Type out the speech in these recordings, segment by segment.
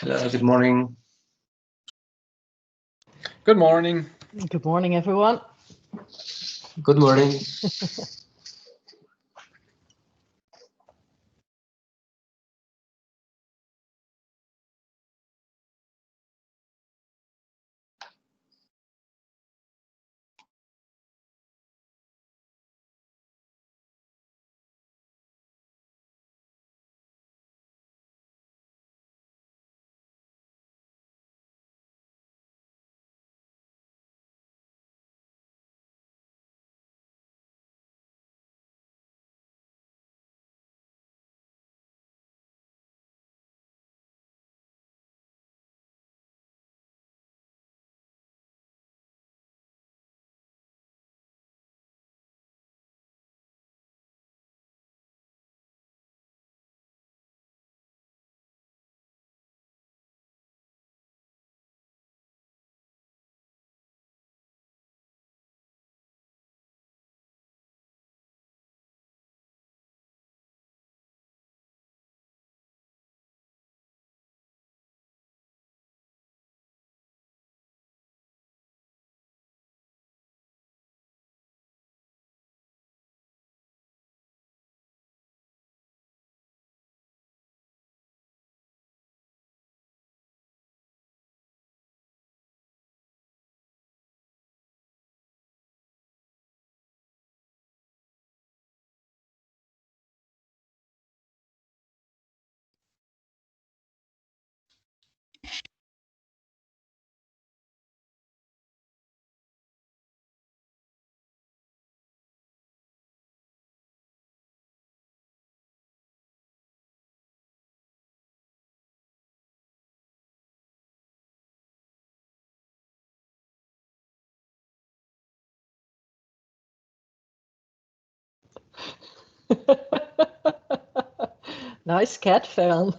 Hello, good morning. Good morning. Good morning, everyone. Good morning. Nice cat, Fern.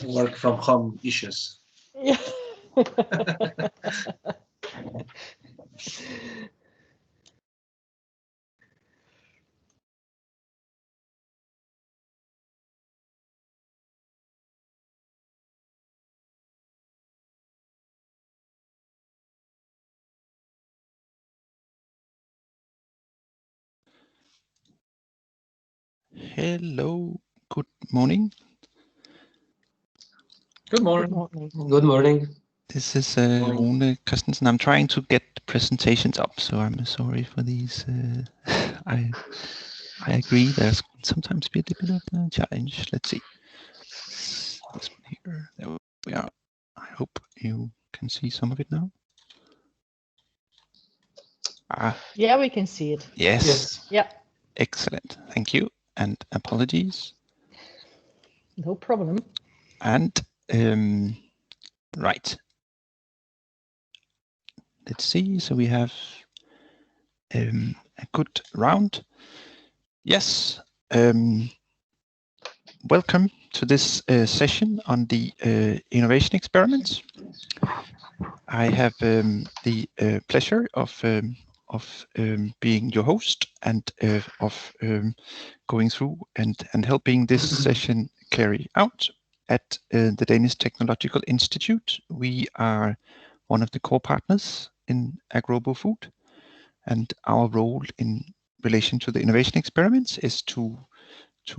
Work from home issues. Yeah. Hello. Good morning. Good Good morning. morning. Good morning. This is Morning. Rune Christensen. I'm trying to get presentations up, so I'm sorry for these. I agree. There's sometimes be a bit of a challenge. Let's see. This one here. There we are. I hope you can see some of it now. Yeah, we can see it. Yes. Yeah, Excellent. Thank you. And apologies. no problem. And right. Let's see. So we have a good round. Yes. Welcome to this session on the innovation experiments. I have the pleasure of being your host and of going through and helping this session carry out at the Danish Technological Institute. We are one of the core partners in agROBOfood, and our role in relation to the innovation experiments is to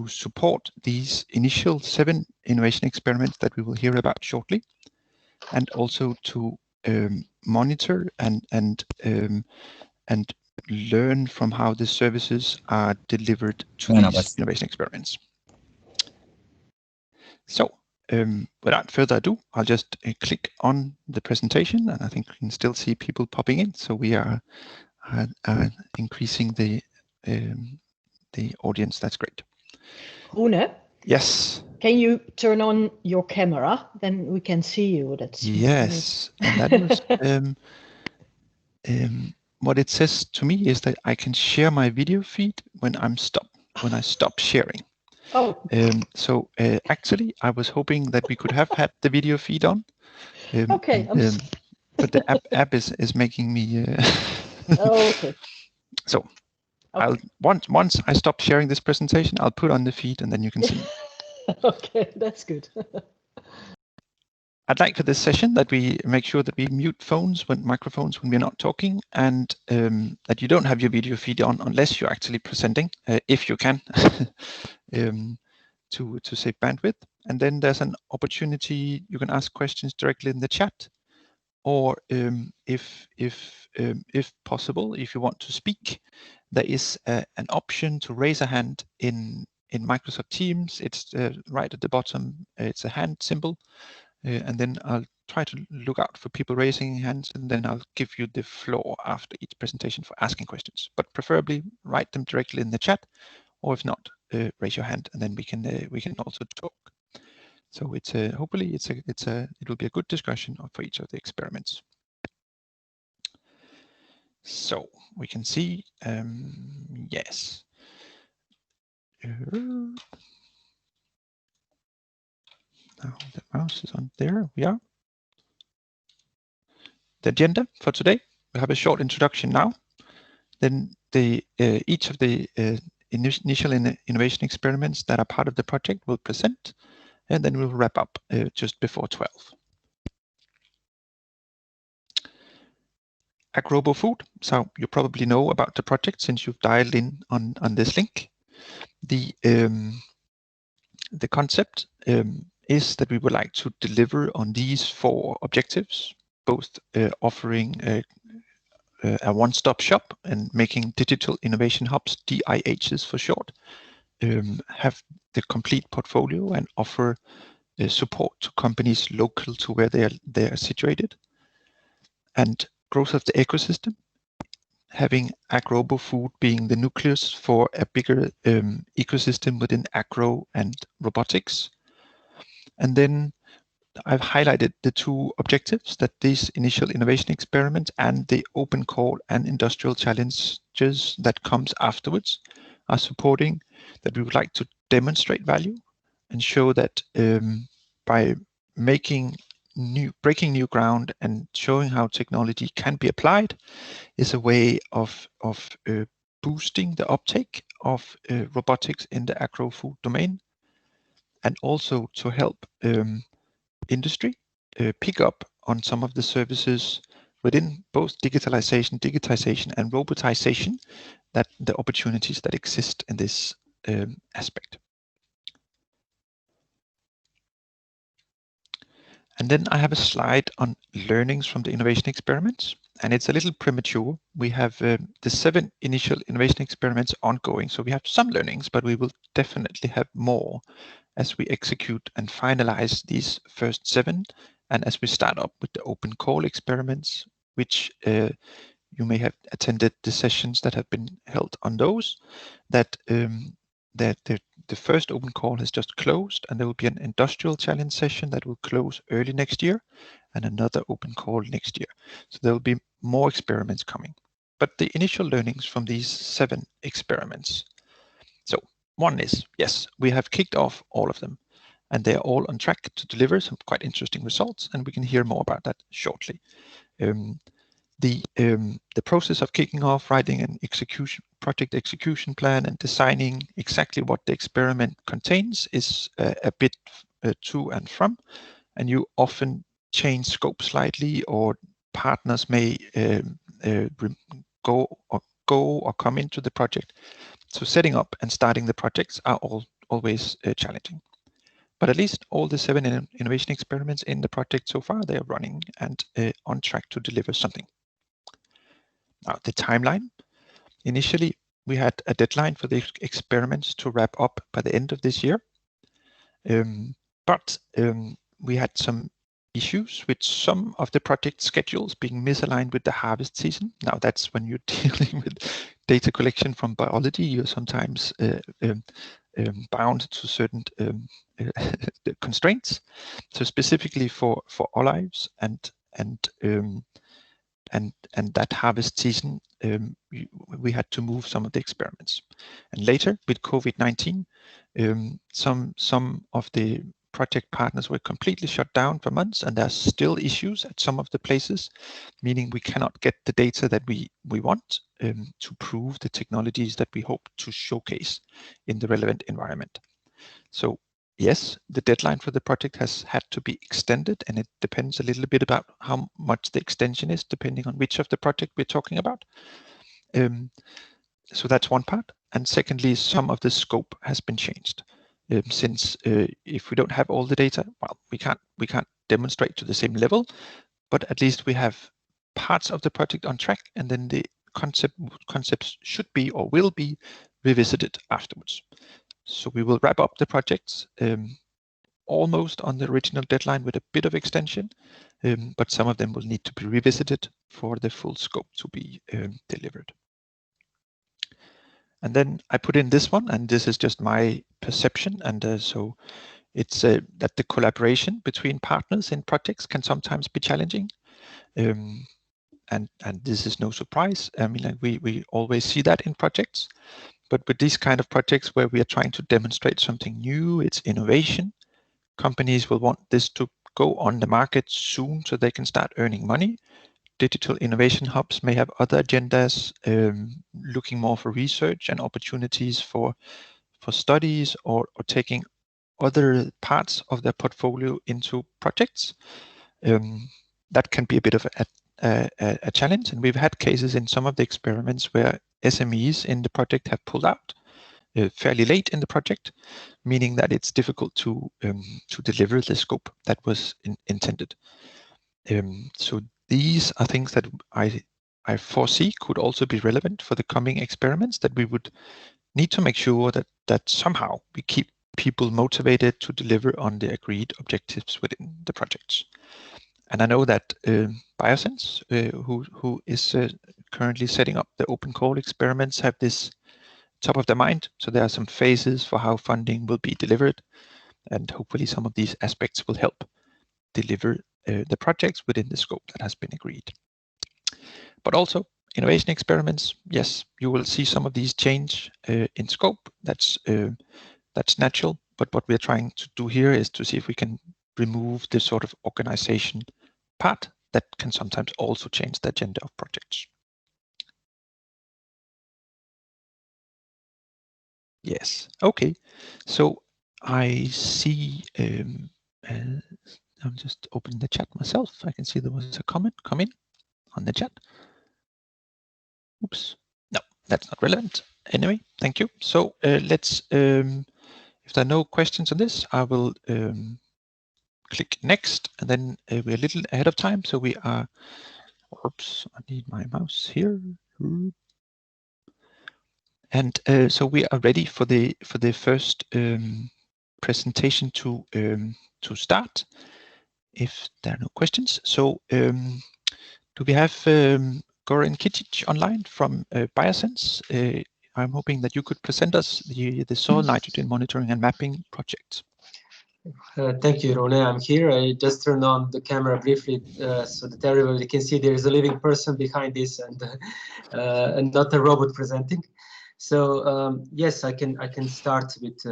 support these initial 7 innovation experiments that we will hear about shortly, and also to monitor and learn from how the services are delivered to these innovation experiments. So without further ado, I'll just click on the presentation, and I think we can still see people popping in. So we are increasing the audience. That's great. Rune, Yes. can you turn on your camera? Then we can see you. That's yes, and that was what it says to me is that I can share my video feed when I stop sharing. Oh. So actually, I was hoping that we could have had the video feed on. Okay. But the app is making me Oh, okay. So Okay. once I stop sharing this presentation, I'll put on the feed and then you can see. Okay, that's good. I'd like for this session that we make sure that we mute microphones when we're not talking, and that you don't have your video feed on unless you're actually presenting, if you can, to save bandwidth. And then there's an opportunity, you can ask questions directly in the chat, or if possible, if you want to speak, there is an option to raise a hand in Microsoft Teams. It's right at the bottom. It's a hand symbol. And then I'll try to look out for people raising hands, and then I'll give you the floor after each presentation for asking questions. But preferably write them directly in the chat, or if not, raise your hand, and then we can also talk. So it's hopefully it will be a good discussion for each of the experiments. So we can see yes. Now the mouse is on there. We are. The agenda for today, we have a short introduction now. Then each of the initial innovation experiments that are part of the project will present, and then we'll wrap up just before 12. agROBOfood, so you probably know about the project since you've dialed in on this link. The concept is that we would like to deliver on these 4 objectives, both offering a one-stop shop and making digital innovation hubs, DIHs for short, have the complete portfolio and offer support to companies local to where they are situated, and growth of the ecosystem, having agROBOfood being the nucleus for a bigger ecosystem within agro and robotics. And then I've highlighted the 2 objectives that these initial innovation experiments and the open call and industrial challenges that comes afterwards are supporting, that we would like to demonstrate value and show that by breaking new ground and showing how technology can be applied is a way of boosting the uptake of robotics in the agro-food domain, and also to help industry pick up on some of the services within both digitization and robotization, that the opportunities that exist in this aspect. And then I have a slide on learnings from the innovation experiments, and it's a little premature. We have the 7 initial innovation experiments ongoing, so we have some learnings, but we will definitely have more as we execute and finalize these first 7, and as we start up with the open call experiments, which you may have attended the sessions that have been held on those, that the first open call has just closed, and there will be an industrial challenge session that will close early next year, and another open call next year. So there will be more experiments coming. But the initial learnings from these 7 experiments. So one is, yes, we have kicked off all of them, and they are all on track to deliver some quite interesting results, and we can hear more about that shortly. The process of kicking off, writing an project execution plan and designing exactly what the experiment contains is a bit to and from, and you often change scope slightly, or partners may go or come into the project. So setting up and starting the projects are always challenging. But at least all the 7 innovation experiments in the project so far, they are running and on track to deliver something. Now, the timeline. Initially, we had a deadline for the experiments to wrap up by the end of this year. But we had some issues with some of the project schedules being misaligned with the harvest season. Now, that's when you're dealing with data collection from biology, you're sometimes bound to certain constraints. So specifically for olives and that harvest season, we had to move some of the experiments. And later, with COVID-19, some of the project partners were completely shut down for months, and there's still issues at some of the places, meaning we cannot get the data that we want to prove the technologies that we hope to showcase in the relevant environment. So yes, the deadline for the project has had to be extended, and it depends a little bit about how much the extension is, depending on which of the project we're talking about. So that's one part. And secondly, some of the scope has been changed. Since if we don't have all the data, well, we can't demonstrate to the same level, but at least we have parts of the project on track, and then the concepts should be or will be revisited afterwards. So we will wrap up the projects almost on the original deadline with a bit of extension, but some of them will need to be revisited for the full scope to be delivered. And then I put in this one, and this is just my perception. And so it's that the collaboration between partners in projects can sometimes be challenging. And this is no surprise. I mean, like we always see that in projects, but with these kind of projects where we are trying to demonstrate something new, it's innovation. Companies will want this to go on the market soon so they can start earning money. Digital innovation hubs may have other agendas, looking more for research and opportunities for studies or taking other parts of their portfolio into projects. That can be a bit of a challenge, and we've had cases in some of the experiments where SMEs in the project have pulled out fairly late in the project, meaning that it's difficult to deliver the scope that was intended. So these are things that I foresee could also be relevant for the coming experiments, that we would need to make sure that somehow we keep people motivated to deliver on the agreed objectives within the projects. And I know that Biosense, who is currently setting up the open call experiments, have this top of their mind. So there are some phases for how funding will be delivered, and hopefully some of these aspects will help deliver the projects within the scope that has been agreed. But also innovation experiments, yes, you will see some of these change in scope. That's natural. But what we're trying to do here is to see if we can remove this sort of organization part that can sometimes also change the agenda of projects. Yes, okay. So I see, I'm just opening the chat myself. I can see there was a comment come in on the chat. Oops, no, that's not relevant. Anyway, thank you. So let's, if there are no questions on this, I will click next, and then we're a little ahead of time. So we are, oops, I need my mouse here. And so we are ready for the first presentation to start, if there are no questions. So do we have Goran Kicic online from Biosense? I'm hoping that you could present us the soil nitrogen monitoring and mapping project. Thank you, Rune. I'm here. I just turned on the camera briefly so that everybody can see there is a living person behind this and not a robot presenting. So yes, I can start with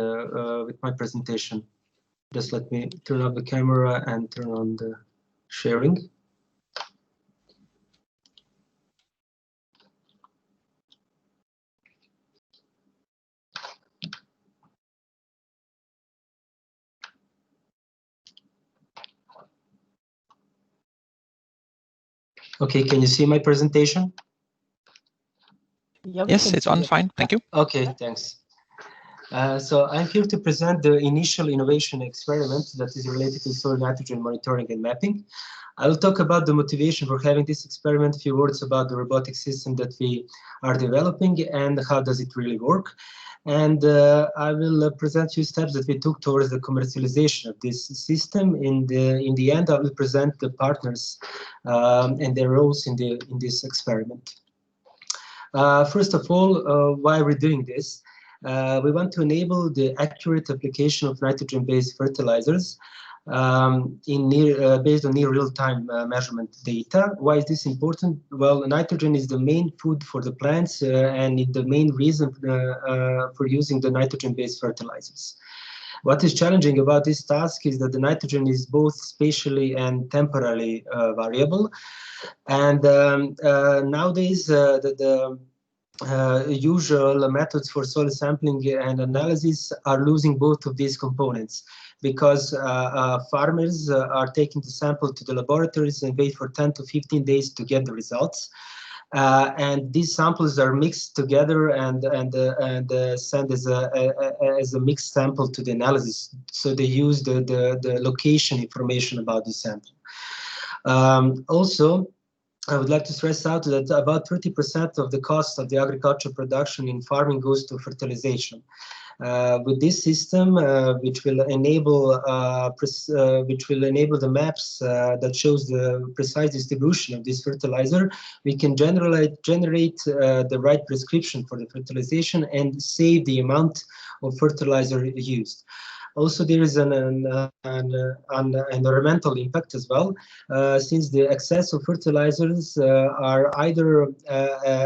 my presentation. Just let me turn off the camera and turn on the sharing. Okay, can you see my presentation? Yeah, yes, it's on fine. Thank you. Okay, thanks. So I'm here to present the initial innovation experiment that is related to soil nitrogen monitoring and mapping. I will talk about the motivation for having this experiment, a few words about the robotic system that we are developing and how does it really work. And I will present a few steps that we took towards the commercialization of this system. In the end, I will present the partners and their roles in this experiment. First of all, why we're doing this? We want to enable the accurate application of nitrogen-based fertilizers based on near real-time measurement data. Why is this important? Well, nitrogen is the main food for the plants and the main reason for using the nitrogen-based fertilizers. What is challenging about this task is that the nitrogen is both spatially and temporally variable. And nowadays, the usual methods for soil sampling and analysis are losing both of these components, because farmers are taking the sample to the laboratories and wait for 10 to 15 days to get the results. And these samples are mixed together and sent as a mixed sample to the analysis. So they use the location information about the sample. Also, I would like to stress out that about 30% of the cost of the agriculture production in farming goes to fertilization. With this system, which will enable the maps that shows the precise distribution of this fertilizer, we can generate the right prescription for the fertilization and save the amount of fertilizer used. Also, there is an environmental impact as well, since the excess of fertilizers are either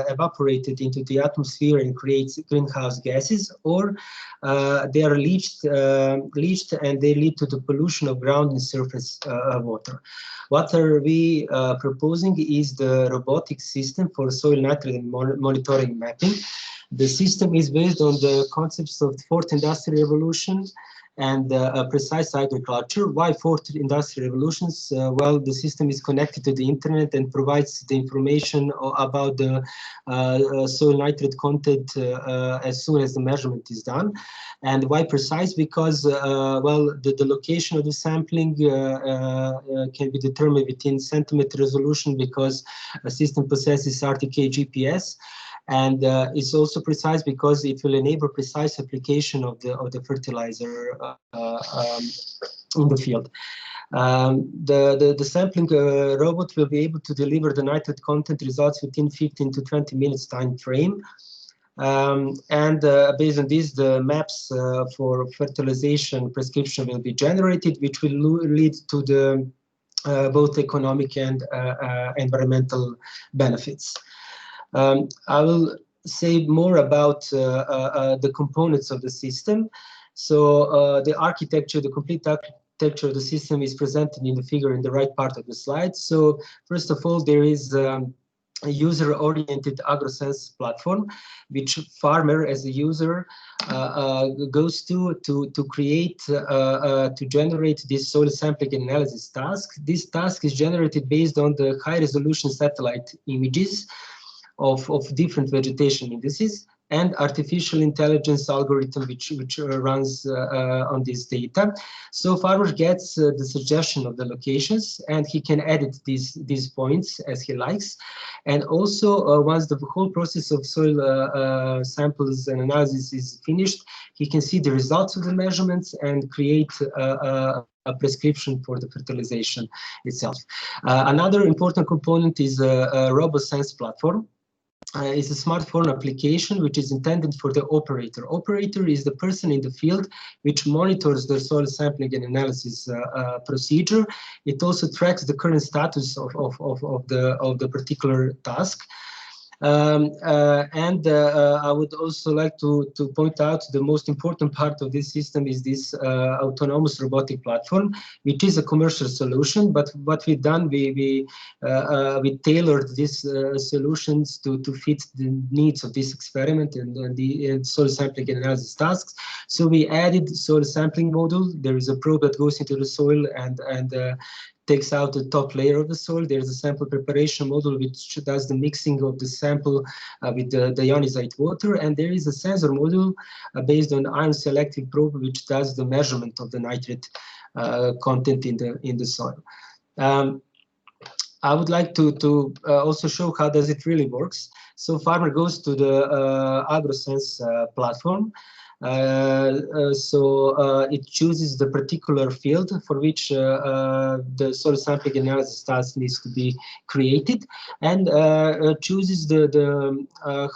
evaporated into the atmosphere and creates greenhouse gases, or they are leached and they lead to the pollution of ground and surface water. What are we proposing is the robotic system for soil nitrogen monitoring mapping. The system is based on the concepts of the fourth industrial revolution and precise agriculture. Why fourth industrial revolutions? Well, the system is connected to the internet and provides the information about the soil nitrate content as soon as the measurement is done. And why precise? Because well, the location of the sampling can be determined within centimeter resolution, because a system possesses RTK GPS. And it's also precise because it will enable precise application of the fertilizer in the field. The sampling robot will be able to deliver the nitrate content results within 15 to 20 minutes time frame. Based on this, the maps for fertilization prescription will be generated, which will lead to the both economic and environmental benefits. I will say more about the components of the system. So the architecture, the complete architecture of the system is presented in the figure in the right part of the slide. So first of all, there is a user-oriented AgROSense platform, which farmer as a user goes to create, to generate this soil sampling and analysis task. This task is generated based on the high-resolution satellite images of different vegetation indices and artificial intelligence algorithm which runs on this data. So farmer gets the suggestion of the locations, and he can edit these points as he likes. And also once the whole process of soil samples and analysis is finished, he can see the results of the measurements and create a prescription for the fertilization itself. Another important component is a RoboSense platform. It's a smartphone application which is intended for the operator. Operator is the person in the field which monitors the soil sampling and analysis procedure. It also tracks the current status of the particular task. I would also like to point out the most important part of this system is this autonomous robotic platform, which is a commercial solution. But what we've done, we tailored these solutions to fit the needs of this experiment and the soil sampling and analysis tasks. So we added soil sampling module. There is a probe that goes into the soil and takes out the top layer of the soil. There's a sample preparation module which does the mixing of the sample with the ionized water, and there is a sensor module based on ion selective probe which does the measurement of the nitrate content in the soil. I would like to also show how does it really works. So farmer goes to the AgROSense platform. It chooses the particular field for which the soil sampling analysis task needs to be created, and chooses the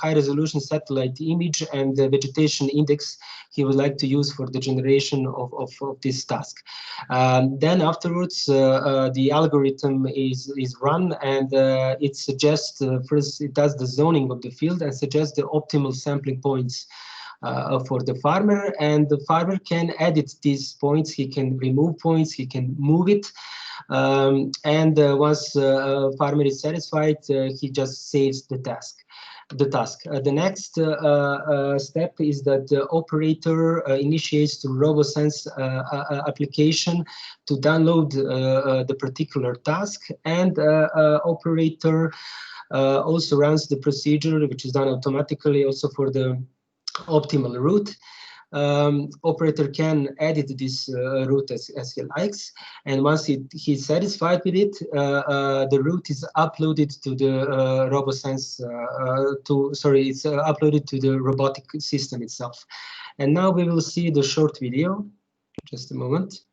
high resolution satellite image and the vegetation index he would like to use for the generation of this task. Then afterwards, the algorithm is run, and it suggests first it does the zoning of the field and suggests the optimal sampling points for the farmer, and the farmer can edit these points. He can remove points, he can move it, and once farmer is satisfied, he just saves the task. The next step is that the operator initiates the RoboSense application to download the particular task, and operator also runs the procedure, which is done automatically also for the optimal route. Operator can edit this route as he likes, and once he's satisfied with it, the route is uploaded to the RoboSense. It's uploaded to the robotic system itself. And now we will see the short video. Just a moment.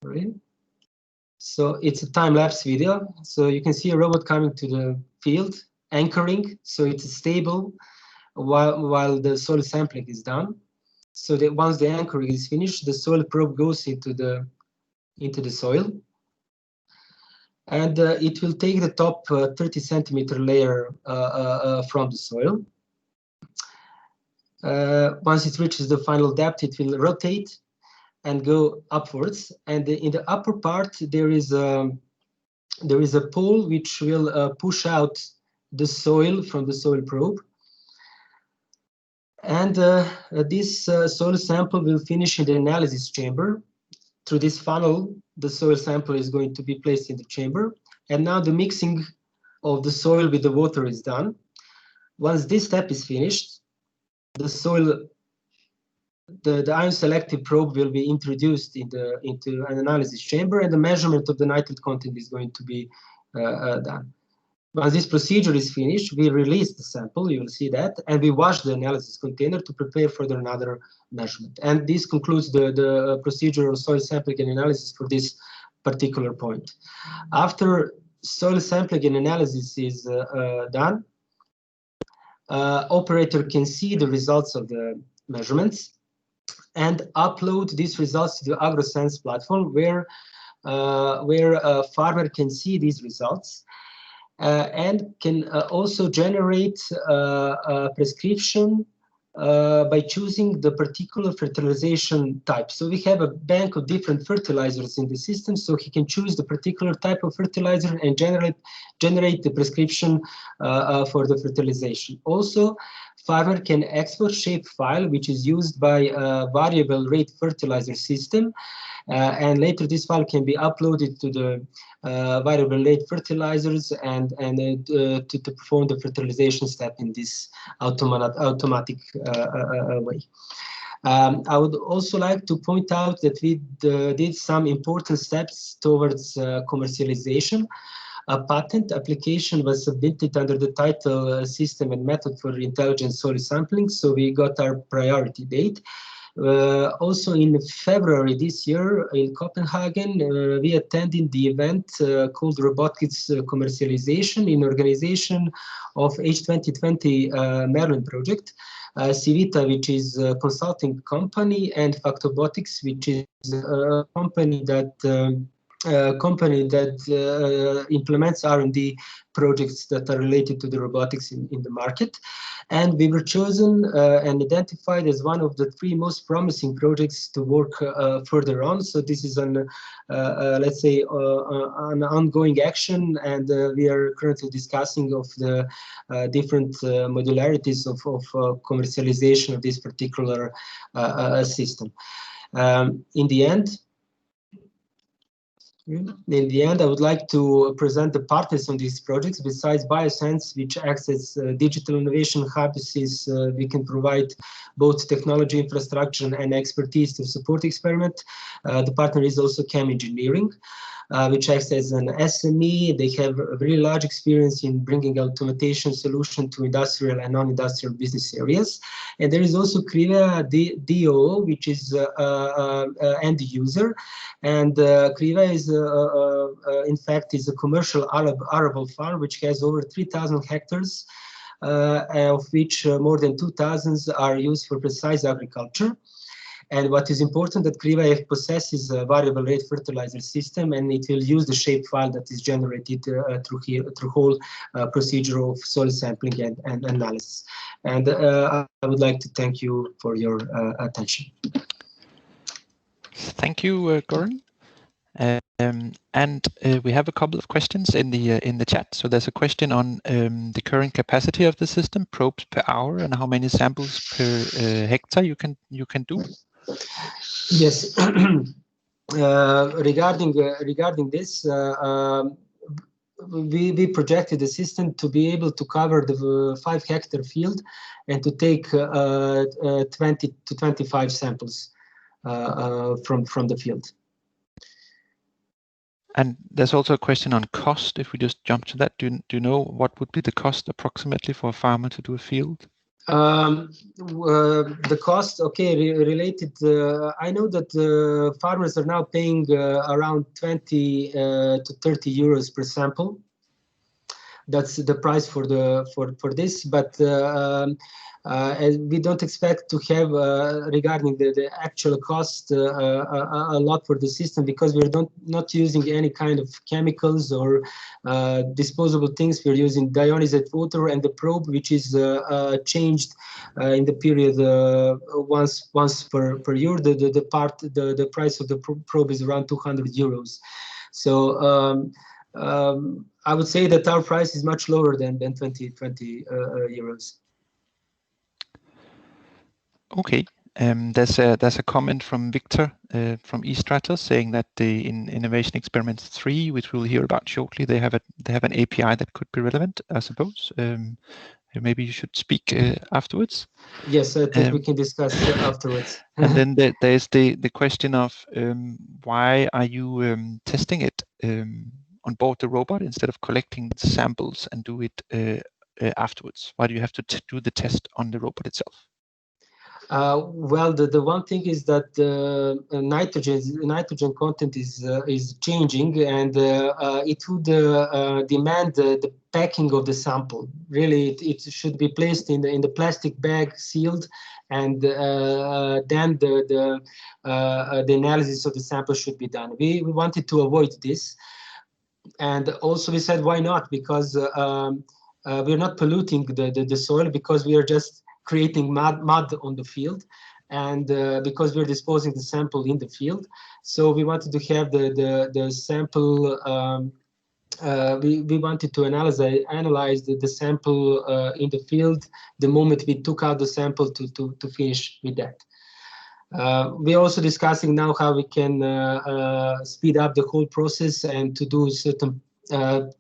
Sorry. So it's a time-lapse video. So you can see a robot coming to the field, anchoring, so it's stable while the soil sampling is done. So that once the anchoring is finished, the soil probe goes into the soil, and it will take the top 30 centimeter layer from the soil. Once it reaches the final depth, it will rotate and go upwards, and in the upper part there is a pole which will push out the soil from the soil probe, and this soil sample will finish in the analysis chamber. Through this funnel, the soil sample is going to be placed in the chamber, and now the mixing of the soil with the water is done. Once this step is finished, the ion selective probe will be introduced into an analysis chamber, and the measurement of the nitrate content is going to be done. Once this procedure is finished, we release the sample, you will see that, and we wash the analysis container to prepare for another measurement. And this concludes the procedure of soil sampling and analysis for this particular point. After soil sampling and analysis is done, operator can see the results of the measurements and upload these results to the agROSense platform, where a farmer can see these results and can also generate a prescription by choosing the particular fertilization type. So we have a bank of different fertilizers in the system, so he can choose the particular type of fertilizer and generate the prescription for the fertilization. Also, farmer can export shapefile, which is used by a variable rate fertilizer system, and later this file can be uploaded to the variable rate fertilizers and to perform the fertilization step in this automatic way. I would also like to point out that we did some important steps towards commercialization. A patent application was submitted under the title System and Method for Intelligent Soil Sampling, so we got our priority date. Also in February this year in Copenhagen, we attended the event called Robotics Commercialization in organization of H2020 Merlin project. Civita, which is a consulting company, and Factobotics, which is a company that implements R&D projects that are related to the robotics in the market. And we were chosen and identified as one of the 3 most promising projects to work further on. So this is an, let's say, an ongoing action, and we are currently discussing of the different modularities of commercialization of this particular system. In the end, I would like to present the partners on these projects. Besides Biosense, which acts as digital innovation hub, we can provide both technology, infrastructure, and expertise to support experiment. The partner is also Chem Engineering, which acts as an SME. They have a very large experience in bringing automation solution to industrial and non-industrial business areas. And there is also Kriva DO, which is end user. And Kriva is, in fact, is a commercial arable farm which has over 3,000 hectares, of which more than 2,000 are used for precise agriculture. And what is important that GRIVA possesses a variable rate fertilizer system, and it will use the shape file that is generated through whole procedure of soil sampling and analysis. And I would like to thank you for your attention. Thank you, Goran. We have a couple of questions in the chat. So there's a question on the current capacity of the system, probes per hour, and how many samples per hectare you can do. Yes. Regarding this, we projected the system to be able to cover the 5-hectare field and to take 20 to 25 samples from the field. And there's also a question on cost. If we just jump to that, do you know what would be the cost approximately for a farmer to do a field? The cost, okay, related. I know that farmers are now paying around 20 to 30 euros per sample. That's the price for this, but we don't expect to have regarding the actual cost a lot for the system, because we're not using any kind of chemicals or disposable things. We're using deionized water and the probe, which is changed in the period once per year. The price of the probe is around 200 euros. So I would say that our price is much lower than 20 euros. Okay. There's a comment from Victor from eStratos saying that in Innovation Experiments 3, which we'll hear about shortly, they have an API that could be relevant, I suppose. Maybe you should speak afterwards. Yes, I think we can discuss afterwards. And then there's the question of why are you testing it on board the robot instead of collecting samples and do it afterwards? Why do you have to do the test on the robot itself? Well, the one thing is that nitrogen content is changing, and it would demand the packing of the sample. Really, it should be placed in the plastic bag, sealed, and then the analysis of the sample should be done. We wanted to avoid this, and also we said, why not? Because we're not polluting the soil, because we are just creating mud on the field, and because we're disposing the sample in the field. So we wanted to have the sample, we wanted to analyze the sample in the field the moment we took out the sample to finish with that. We're also discussing now how we can speed up the whole process and to do certain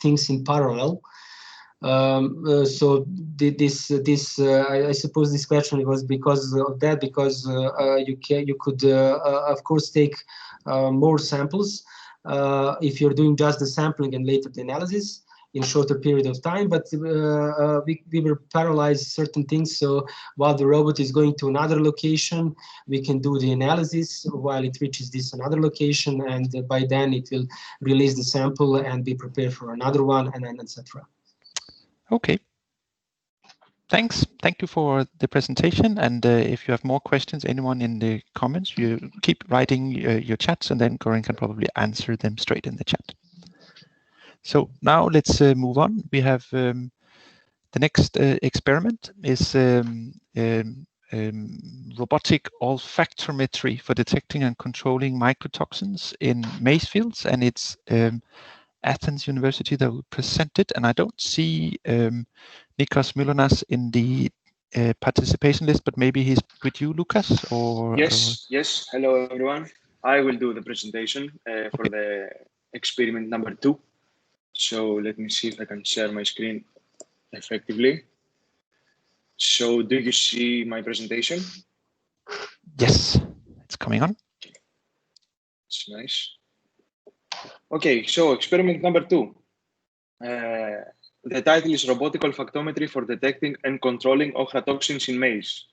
things in parallel. So I suppose this question was because of that, because you could of course take more samples if you're doing just the sampling and later the analysis in shorter period of time, but we were paralyzed certain things. So while the robot is going to another location, we can do the analysis while it reaches this another location, and by then it will release the sample and be prepared for another one, and then etc. Okay. Thanks. Thank you for the presentation. And if you have more questions, anyone in the comments, you keep writing your chats, and then Goran can probably answer them straight in the chat. So now let's move on. We have the next experiment is robotic olfactometry for detecting and controlling mycotoxins in maize fields, and it's Athens University that will present it. And I don't see Nikos Mylonas in the participation list, but maybe he's with you, Lucas? Or yes. Hello, everyone. I will do the presentation for the experiment number 2. So let me see if I can share my screen effectively. So do you see my presentation? Yes, it's coming on. It's nice. Okay, so experiment number 2. The title is Robotic Olfactometry for Detecting and Controlling Ochratoxins in Maize.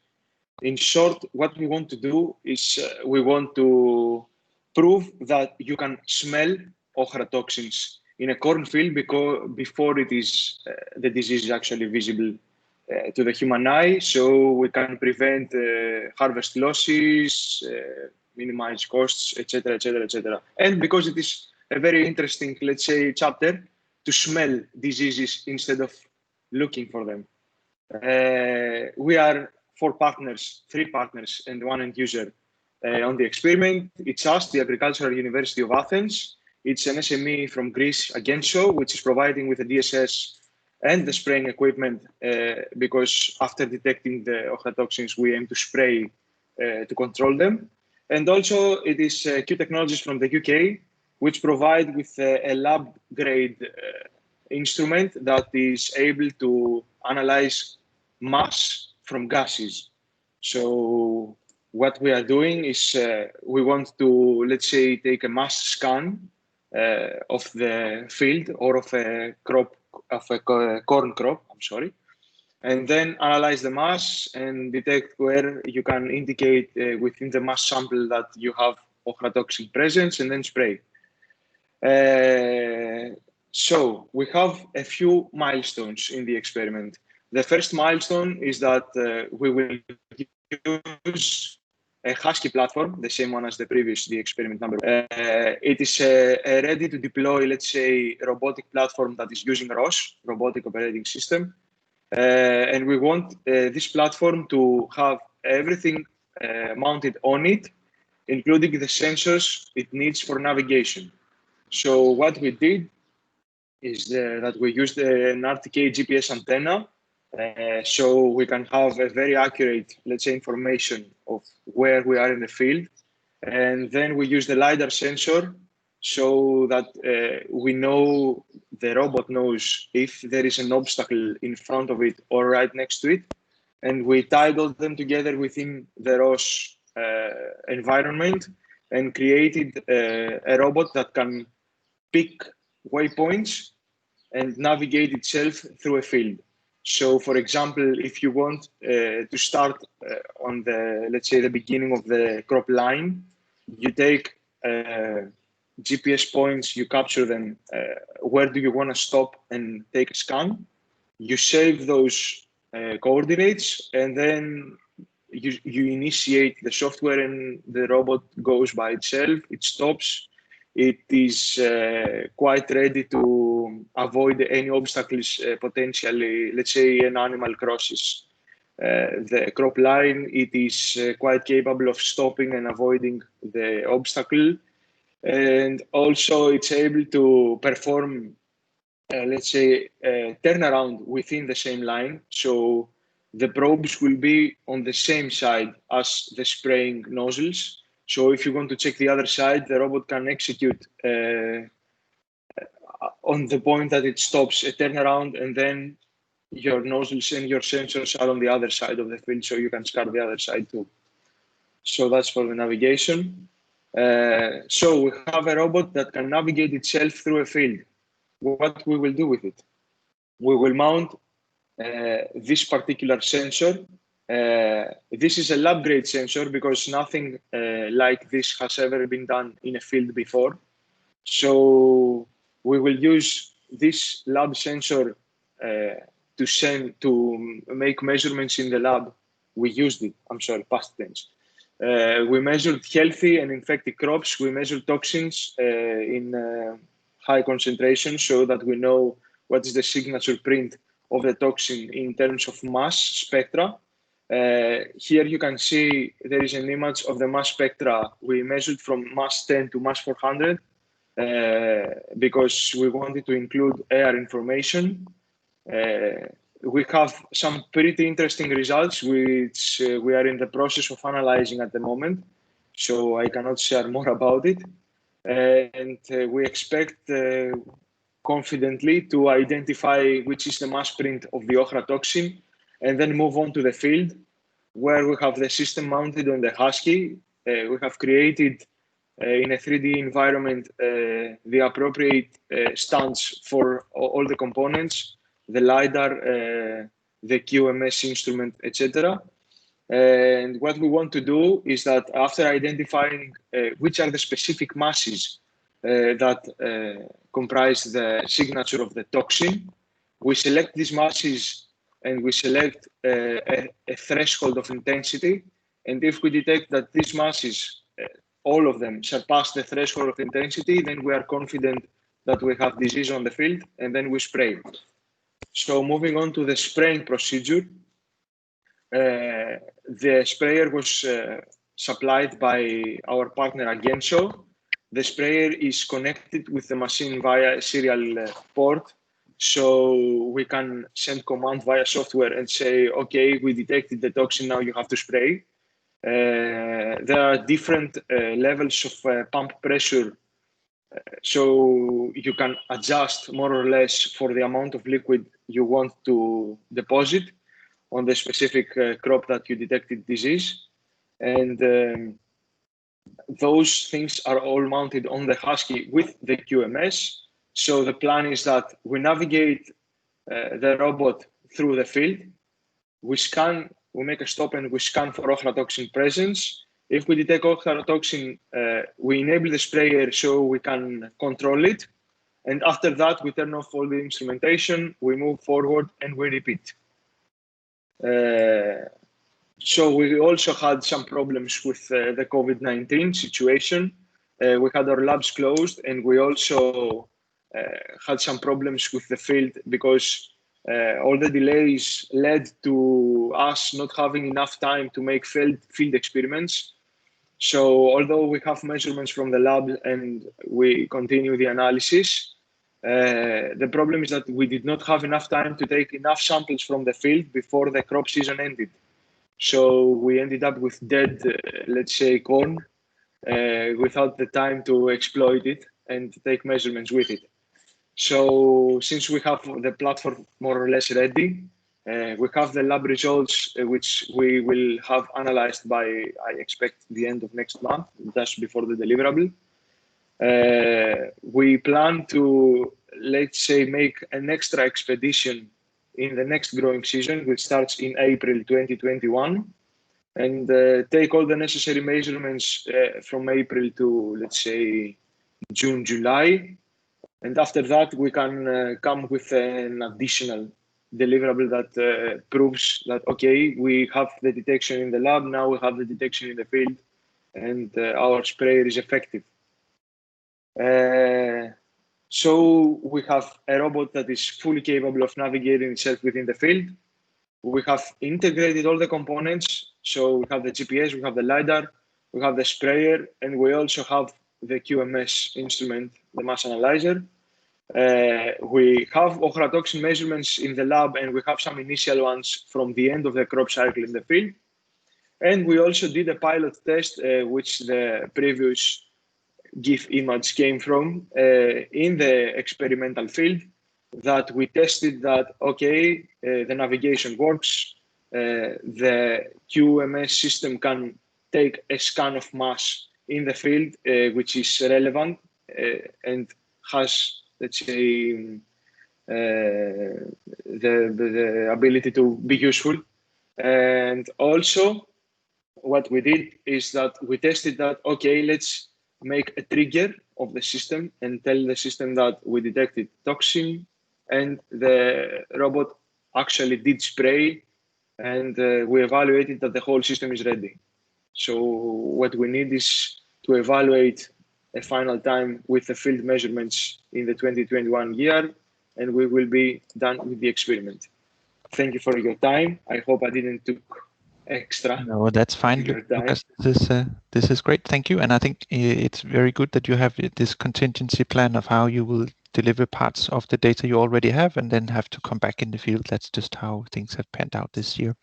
In short, what we want to do is we want to prove that you can smell ochratoxins in a cornfield before it is the disease is actually visible to the human eye, so we can prevent harvest losses, minimize costs, etc., etc., etc. And because it is a very interesting, let's say, chapter to smell diseases instead of looking for them. We are three partners, and one end user on the experiment. It's us, the Agricultural University of Athens. It's an SME from Greece, Agenso, which is providing with the DSS and the spraying equipment, because after detecting the ochratoxins, we aim to spray to control them. And also it is Q Technologies from the UK, which provide with a lab-grade instrument that is able to analyze mass from gases. So what we are doing is we want to, let's say, take a mass scan of the field or of a crop, of a corn crop, I'm sorry, and then analyze the mass and detect where you can indicate within the mass sample that you have ochratoxin presence, and then spray. So we have a few milestones in the experiment. The first milestone is that we will use a Husky platform, the same one as the experiment number. It is a ready to deploy, let's say, robotic platform that is using ROS, robotic operating system. And we want this platform to have everything mounted on it, including the sensors it needs for navigation. So what we did is that we used an RTK GPS antenna, so we can have a very accurate, let's say, information of where we are in the field. And then we use the LiDAR sensor so that we know, the robot knows if there is an obstacle in front of it or right next to it. And we tied all them together within the ROS environment and created a robot that can pick waypoints and navigate itself through a field. So, for example, if you want to start on the, let's say, the beginning of the crop line, you take GPS points, you capture them. Where do you want to stop and take a scan? You save those coordinates, and then you initiate the software, and the robot goes by itself. It stops. It is quite ready to avoid any obstacles potentially. Let's say an animal crosses the crop line. It is quite capable of stopping and avoiding the obstacle. And also it's able to perform, let's say, a turnaround within the same line. So the probes will be on the same side as the spraying nozzles. So if you want to check the other side, the robot can execute on the point that it stops a turnaround, and then your nozzles and your sensors are on the other side of the field, so you can scan the other side too. So that's for the navigation. So we have a robot that can navigate itself through a field. What we will do with it? We will mount this particular sensor. This is a lab-grade sensor because nothing like this has ever been done in a field before. So we will use this lab sensor to make measurements in the lab. We used it, I'm sorry, past tense. We measured healthy and infected crops. We measured toxins in high concentration so that we know what is the signature print of the toxin in terms of mass spectra. Here you can see there is an image of the mass spectra. We measured from mass 10 to mass 400 because we wanted to include air information. We have some pretty interesting results, which we are in the process of analyzing at the moment, so I cannot share more about it. And we expect confidently to identify which is the mass print of the ochratoxin, and then move on to the field where we have the system mounted on the Husky. We have created in a 3D environment the appropriate stands for all the components, the LiDAR, the QMS instrument, etc. And what we want to do is that after identifying which are the specific masses that comprise the signature of the toxin, we select these masses and we select a threshold of intensity. And if we detect that these masses, all of them, surpass the threshold of intensity, then we are confident that we have disease on the field, and then we spray. So moving on to the spraying procedure, the sprayer was supplied by our partner Agenso. The sprayer is connected with the machine via a serial port, so we can send command via software and say, okay, we detected the toxin, now you have to spray. There are different levels of pump pressure, so you can adjust more or less for the amount of liquid you want to deposit on the specific crop that you detected disease. And those things are all mounted on the Husky with the QMS. So the plan is that we navigate the robot through the field. We scan, we make a stop and we scan for ochratoxin presence. If we detect ochratoxin, we enable the sprayer so we can control it. And after that, we turn off all the instrumentation, we move forward and we repeat. So we also had some problems with the COVID-19 situation. We had our labs closed, and we also had some problems with the field because all the delays led to us not having enough time to make field experiments. So although we have measurements from the lab and we continue the analysis, the problem is that we did not have enough time to take enough samples from the field before the crop season ended. So we ended up with dead, let's say, corn without the time to exploit it and take measurements with it. So since we have the platform more or less ready, we have the lab results, which we will have analyzed by, I expect, the end of next month, just before the deliverable. We plan to, let's say, make an extra expedition in the next growing season, which starts in April 2021, and take all the necessary measurements from April to, let's say, June, July. And after that, we can come with an additional deliverable that proves that, okay, we have the detection in the lab, now we have the detection in the field, and our sprayer is effective. So we have a robot that is fully capable of navigating itself within the field. We have integrated all the components. So we have the GPS, we have the LiDAR, we have the sprayer, and we also have the QMS instrument, the mass analyzer. We have ochratoxin measurements in the lab, and we have some initial ones from the end of the crop cycle in the field. And we also did a pilot test, which the previous GIF image came from in the experimental field, that we tested that, okay, the navigation works, the QMS system can take a scan of mass in the field, which is relevant and has, let's say, the ability to be useful. And also what we did is that we tested that, okay, let's make a trigger of the system and tell the system that we detected toxin, and the robot actually did spray, and we evaluated that the whole system is ready. So what we need is to evaluate a final time with the field measurements in the 2021 year, and we will be done with the experiment. Thank you for your time. I hope I didn't took extra. No, that's fine, Lucas. This is great. Thank you. And I think it's very good that you have this contingency plan of how you will deliver parts of the data you already have and then have to come back in the field. That's just how things have panned out this year.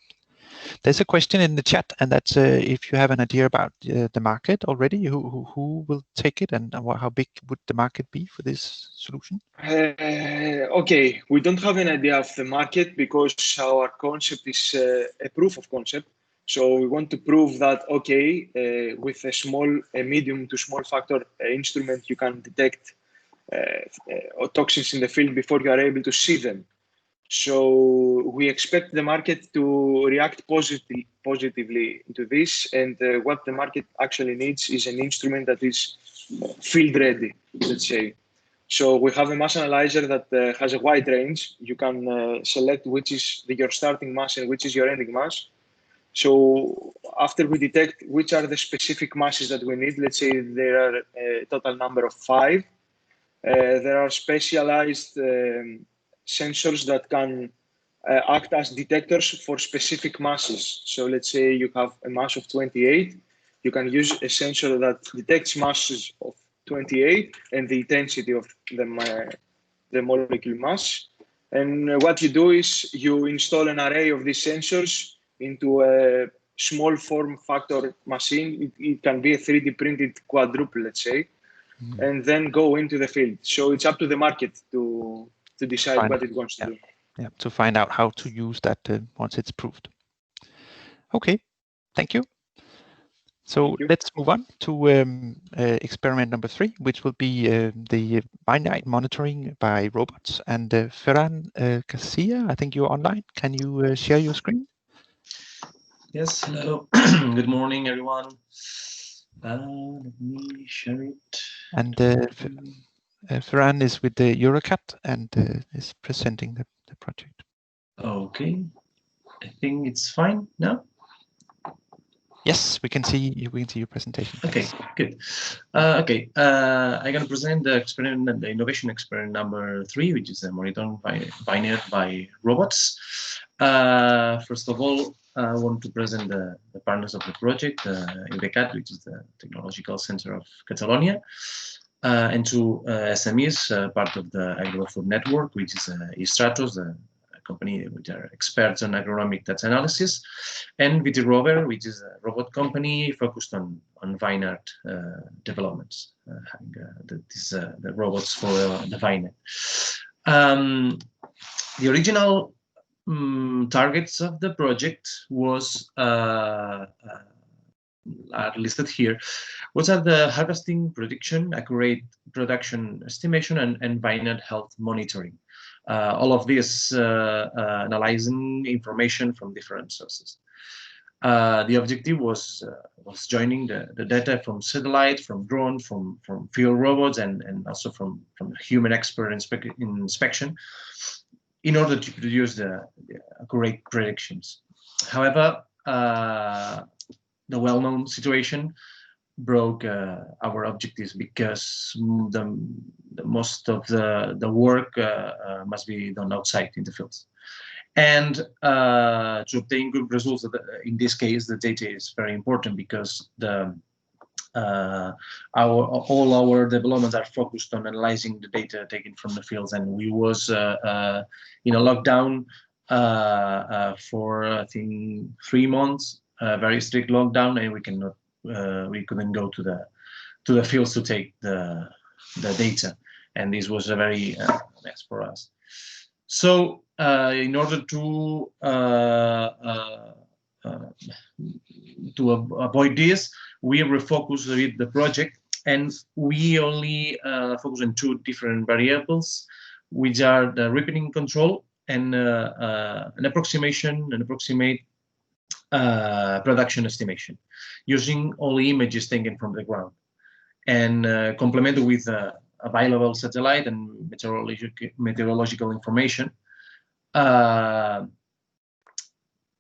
There's a question in the chat, and that's if you have an idea about the market already, who will take it, and how big would the market be for this solution? Okay, we don't have an idea of the market because our concept is a proof of concept. So we want to prove that, okay, with a medium to small factor instrument, you can detect toxins in the field before you are able to see them. So we expect the market to react positively to this, and what the market actually needs is an instrument that is field ready, let's say. So we have a mass analyzer that has a wide range. You can select which is your starting mass and which is your ending mass. So after we detect which are the specific masses that we need, let's say there are a total number of 5, there are specialized sensors that can act as detectors for specific masses. So let's say you have a mass of 28, you can use a sensor that detects masses of 28 and the intensity of the molecule mass. And what you do is you install an array of these sensors into a small form factor machine. It can be a 3D printed quadruple, let's say, and then go into the field. So it's up to the market to decide what it wants to do. Yeah, to find out how to use that once it's proved. Okay, thank you. So let's move on to experiment number 3, which will be the binary monitoring by robots. And Ferran Garcia, I think you're online. Can you share your screen? Yes, hello. Good morning, everyone. Let me share it. And Ferran is with the EuroCat and is presenting the project. Okay, I think it's fine now. Yes, we can see you. We can see your presentation. Okay, good. Okay, I'm going to present the experiment, the innovation experiment number 3, which is the monitoring binary by robots. First of all, I want to present the partners of the project, EuroCat, which is the technological center of Catalonia, and 2 SMEs, part of the agROBOfood network, which is Stratos, a company which are experts on agronomic data analysis, and agROBO, which is a robot company focused on vineyard developments, having the robots for the vineyard. The original targets of the project was are listed here. What are the harvesting, prediction, accurate production estimation, and vineyard health monitoring? All of this analyzing information from different sources. The objective was joining the data from satellite, from drone, from field robots, and also from human expert inspection, in order to produce the accurate predictions. However, the well-known situation broke our objectives because the most of the work must be done outside in the fields. And to obtain good results, in this case, the data is very important because all our developments are focused on analyzing the data taken from the fields, and we was in a lockdown for I think 3 months, very strict lockdown, and we couldn't go to the fields to take the data, and this was a very mess for us. So in order to avoid this, we refocused a bit the project, and we only focus on 2 different variables, which are the ripening control and an approximate production estimation, using only images taken from the ground, and complemented with available satellite and meteorological information. And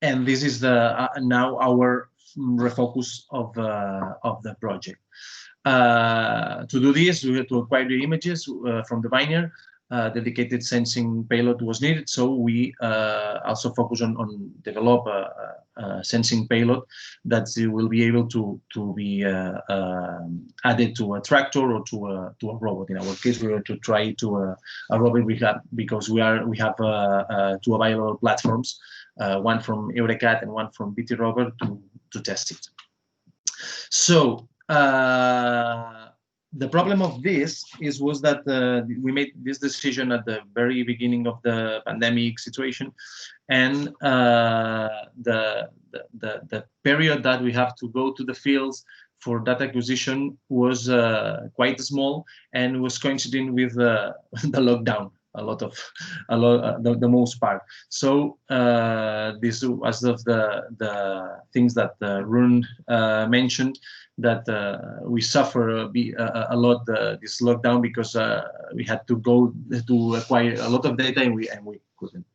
this is now our refocus of the project. To do this, we had to acquire the images from the vineyard. Dedicated sensing payload was needed, so we also focus on develop a sensing payload that will be able to be added to a tractor or to a robot. In our case, we were to try to a robot because we have 2 available platforms, one from EuroCat and one from agROBO to test it. So the problem of this was that we made this decision at the very beginning of the pandemic situation, and the period that we have to go to the fields for data acquisition was quite small, and was coinciding with the lockdown the most part. So this was of the things that Rune mentioned, that we suffer a lot this lockdown, because we had to go to acquire a lot of data, and we couldn't.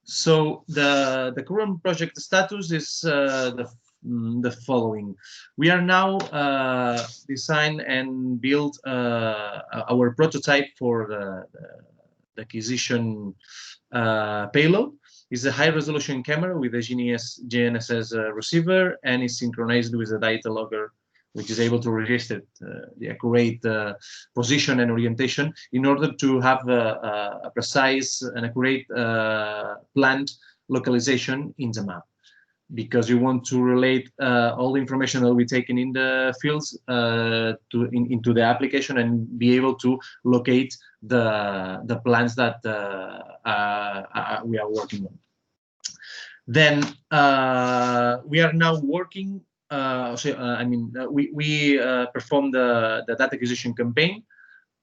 So the current project status is the following. We are now design and build our prototype for the acquisition payload. It's a high-resolution camera with a GNSS receiver, and is synchronized with a data logger, which is able to register the accurate position and orientation in order to have a precise and accurate plant localization in the map. Because you want to relate all the information that we're taking in the fields into the application, and be able to locate the plants that we are working on. Then we are now working. We performed the data acquisition campaign,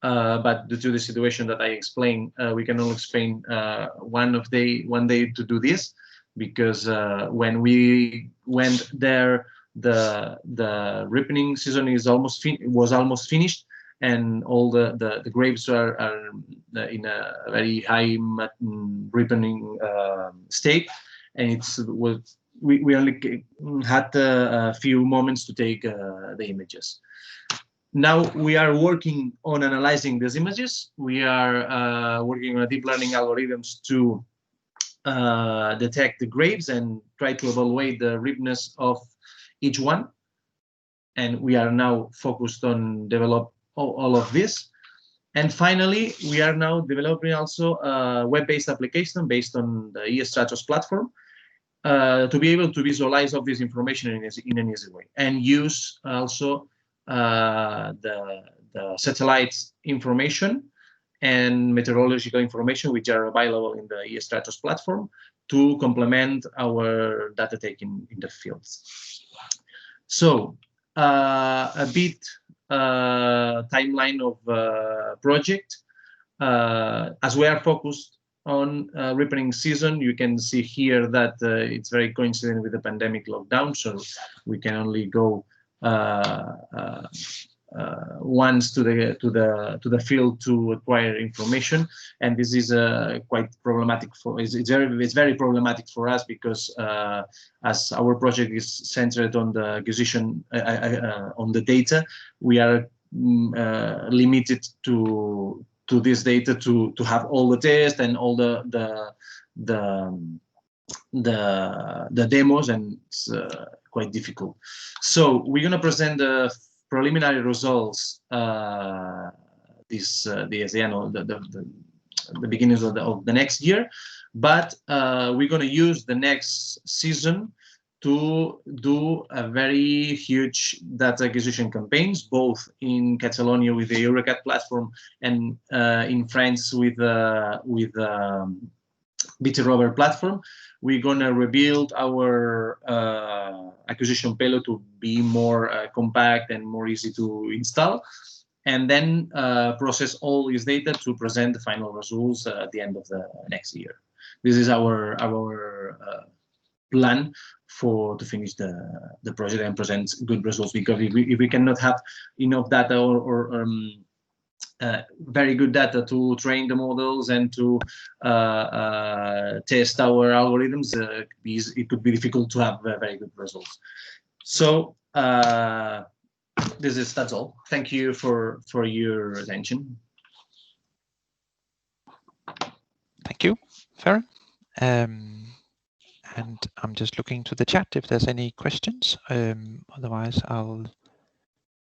but due to the situation that I explained, we can only explain one day to do this. Because when we went there, the ripening season was almost finished, and all the grapes are in a very high ripening state, and we only had a few moments to take the images. Now we are working on analyzing these images. We are working on deep learning algorithms to detect the grapes and try to evaluate the ripeness of each one. And we are now focused on develop all of this. And finally, we are now developing also a web-based application based on the eStratos platform to be able to visualize all this information in an easy way, and use also the satellite information and meteorological information, which are available in the eStratos platform, to complement our data taking in the fields. So a bit timeline of project. As we are focused on ripening season, you can see here that it's very coincident with the pandemic lockdown, so we can only go once to the field to acquire information, and this is quite problematic for. It's very problematic for us, because as our project is centered on the acquisition on the data, we are limited to this data to have all the tests and all the demos, and it's quite difficult. So we're gonna present the preliminary results the beginnings of the next year, but we're going to use the next season to do a very huge data acquisition campaigns, both in Catalonia with the EURECAT platform, and in France with BT Rover platform. We're going to rebuild our acquisition payload to be more compact and more easy to install, and then process all this data to present the final results at the end of the next year. This is our plan to finish the project and present good results, because if we cannot have enough data or very good data to train the models and to test our algorithms, it could be difficult to have very good results. So that's all. Thank you for your attention. Thank you, Ferran. And I'm just looking to the chat if there's any questions. Otherwise, I'll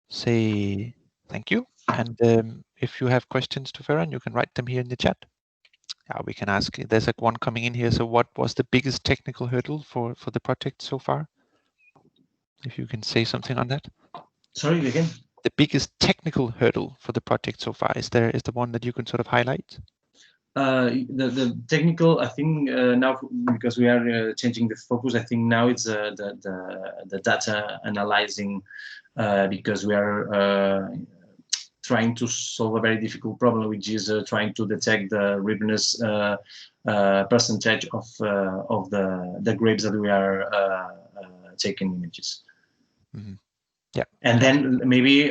say thank you. And if you have questions to Ferran, you can write them here in the chat. We can ask. There's one coming in here. So what was the biggest technical hurdle for the project so far? If you can say something on that. Sorry, again? The biggest technical hurdle for the project so far, is the one that you can sort of highlight? The technical, I think now, because we are changing the focus, I think now it's the data analyzing, because we are trying to solve a very difficult problem, which is trying to detect the ripeness percentage of the grapes that we are taking images. Mm-hmm. Yeah. And then maybe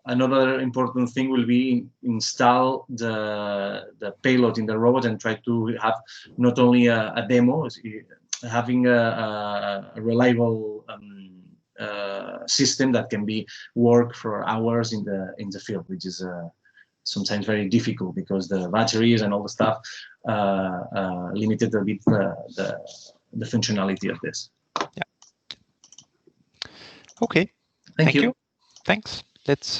another important thing will be install the payload in the robot and try to have not only a demo, having a reliable system that can be work for hours in the field, which is sometimes very difficult because the batteries and all the stuff limited a bit the functionality of this. Yeah. Okay. Thank you. Thanks. Let's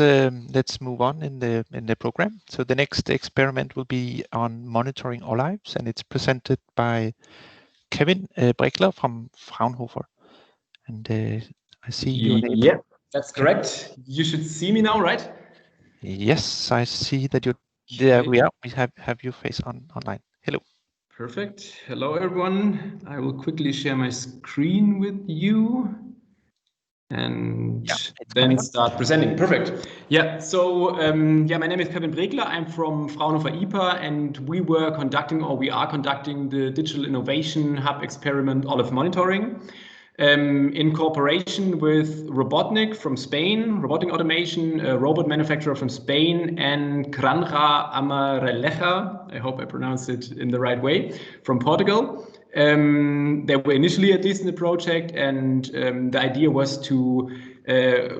move on in the program. So the next experiment will be on monitoring olives, and it's presented by Kevin Brickler from Fraunhofer. And I see your name. Yeah, that's correct. You should see me now, right? Yes, I see that you. There we are. We have your face online. Hello. Perfect. Hello, everyone. I will quickly share my screen with you and then start presenting. Perfect. Yeah, so my name is Kevin Brickler. I'm from Fraunhofer IPA, and we are conducting the Digital Innovation Hub experiment olive monitoring in cooperation with Robotnik from Spain, robotic automation, a robot manufacturer from Spain, and Granja Amareleja, I hope I pronounced it in the right way, from Portugal. They were initially at least in the project, and the idea was to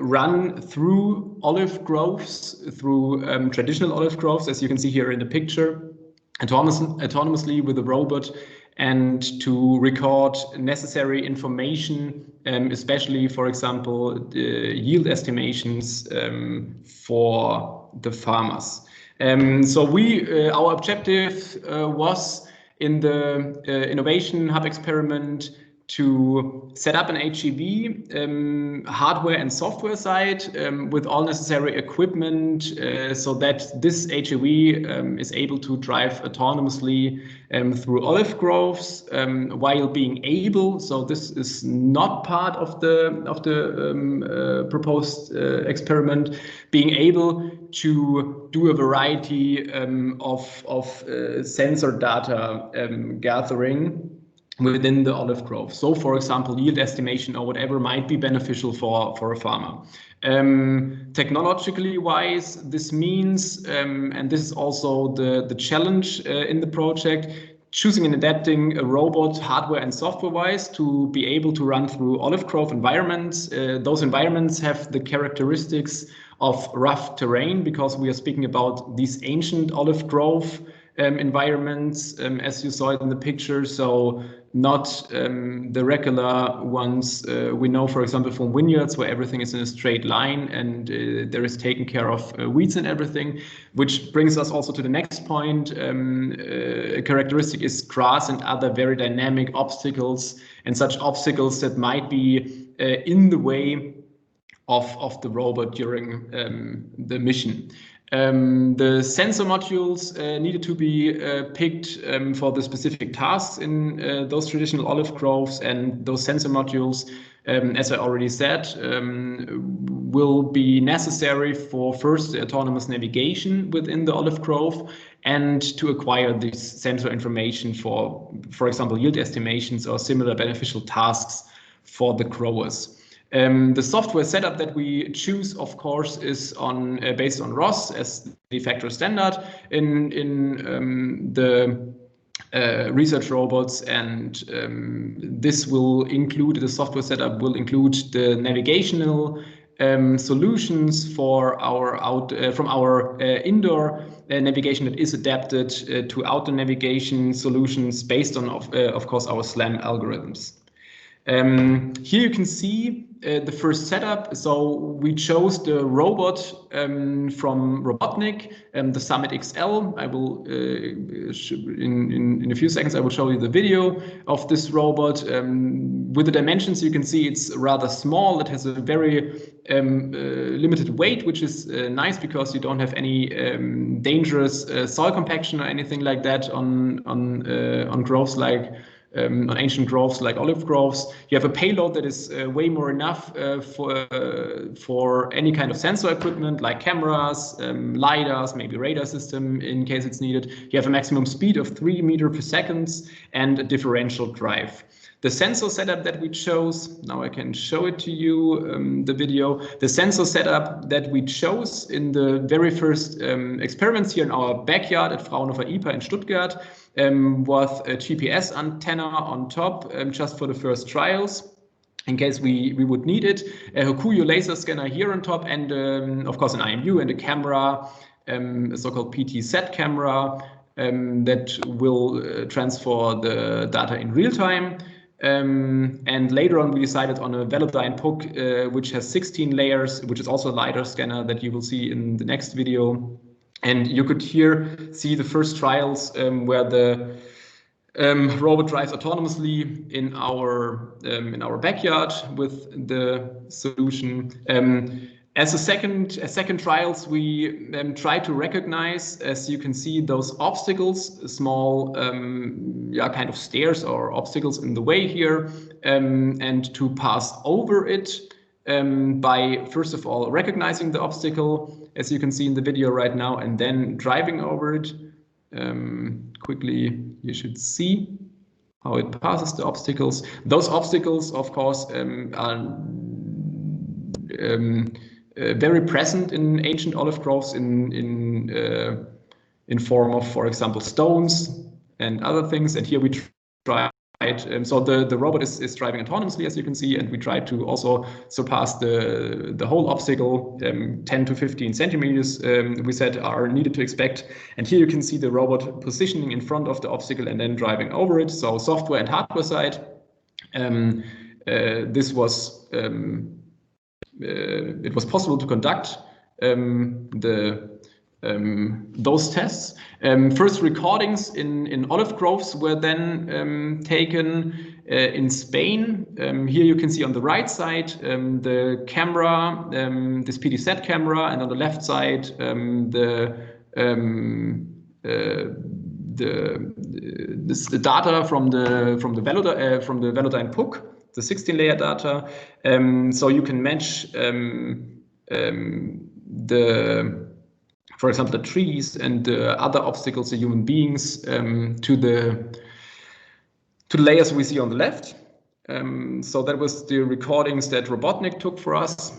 run through olive groves, through traditional olive groves, as you can see here in the picture, autonomously with a robot, and to record necessary information, especially, for example, the yield estimations for the farmers. So our objective was in the Innovation Hub experiment to set up an HEV hardware and software side with all necessary equipment so that this HEV is able to drive autonomously through olive groves while being able, so this is not part of the proposed experiment, being able to do a variety of sensor data gathering within the olive grove. So, for example, yield estimation or whatever might be beneficial for a farmer. Technologically wise, this means, and this is also the challenge in the project, choosing and adapting a robot hardware and software wise to be able to run through olive grove environments. Those environments have the characteristics of rough terrain because we are speaking about these ancient olive grove environments, as you saw it in the picture. So not the regular ones we know, for example, from vineyards where everything is in a straight line and there is taken care of weeds and everything, which brings us also to the next point. A characteristic is grass and other very dynamic obstacles, and such obstacles that might be in the way of the robot during the mission. The sensor modules needed to be picked for the specific tasks in those traditional olive groves, and those sensor modules, as I already said, will be necessary for first autonomous navigation within the olive grove and to acquire this sensor information for example, yield estimations or similar beneficial tasks for the growers. The software setup that we choose, of course, is based on ROS as the de facto standard in the research robots, and this will include, the software setup will include the navigational solutions for from our indoor navigation that is adapted to outdoor navigation solutions based on, of course, our SLAM algorithms. Here you can see the first setup. So we chose the robot from Robotnik, the Summit XL. I will in a few seconds I will show you the video of this robot. With the dimensions you can see it's rather small. It has a very limited weight, which is nice because you don't have any dangerous soil compaction or anything like that on groves like on ancient groves like olive groves. You have a payload that is way more enough for any kind of sensor equipment like cameras, LiDARs, maybe radar system in case it's needed. You have a maximum speed of 3 meters per second and a differential drive. The sensor setup that we chose, now I can show it to you, the video. The sensor setup that we chose in the very first experiments here in our backyard at Fraunhofer IPA in Stuttgart was a GPS antenna on top just for the first trials, in case we would need it. A Hokuyo laser scanner here on top, and of course an IMU and a camera, a so-called PT-SAT camera that will transfer the data in real time. And later on we decided on a Velodyne PUC which has 16 layers, which is also a LiDAR scanner that you will see in the next video. And you could here see the first trials where the robot drives autonomously in our backyard with the solution. As a second trials, we try to recognize, as you can see, those obstacles, small kind of stairs or obstacles in the way here, and to pass over it by first of all recognizing the obstacle, as you can see in the video right now, and then driving over it. Quickly, you should see how it passes the obstacles. Those obstacles, of course, are very present in ancient olive groves in form of, for example, stones and other things. And here we tried, so the robot is driving autonomously, as you can see, and we tried to also surpass the whole obstacle, 10 to 15 centimeters we said are needed to expect. And here you can see the robot positioning in front of the obstacle and then driving over it. So software and hardware side, this was it was possible to conduct those tests. First recordings in olive groves were then taken in Spain. Here you can see on the right side the camera, this PT-SAT camera, and on the left side the data from the Velodyne PUC, the 16-layer data. So you can match for example, the trees and the other obstacles, the human beings, to the layers we see on the left. So that was the recordings that Robotnik took for us.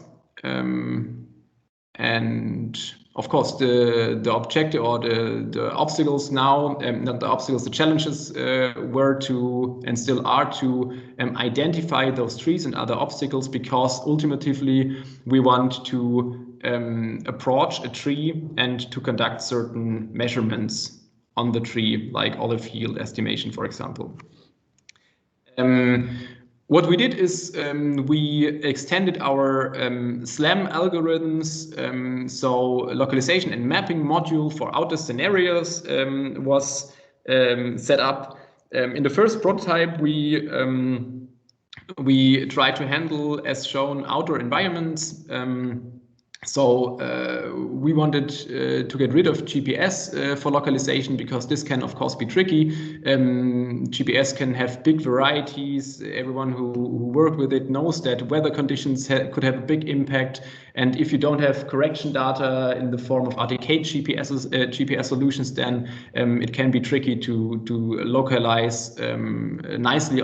And of course, the objective or the obstacles now, not the obstacles, the challenges were to, and still are to, identify those trees and other obstacles, because ultimately we want to approach a tree and to conduct certain measurements on the tree, like olive yield estimation, for example. What we did is we extended our SLAM algorithms. So localization and mapping module for outer scenarios was set up. In the first prototype, we tried to handle, as shown, outdoor environments. So we wanted to get rid of GPS for localization, because this can of course be tricky. GPS can have big varieties. Everyone who worked with it knows that weather conditions could have a big impact. And if you don't have correction data in the form of RTK GPS solutions, then it can be tricky to localize nicely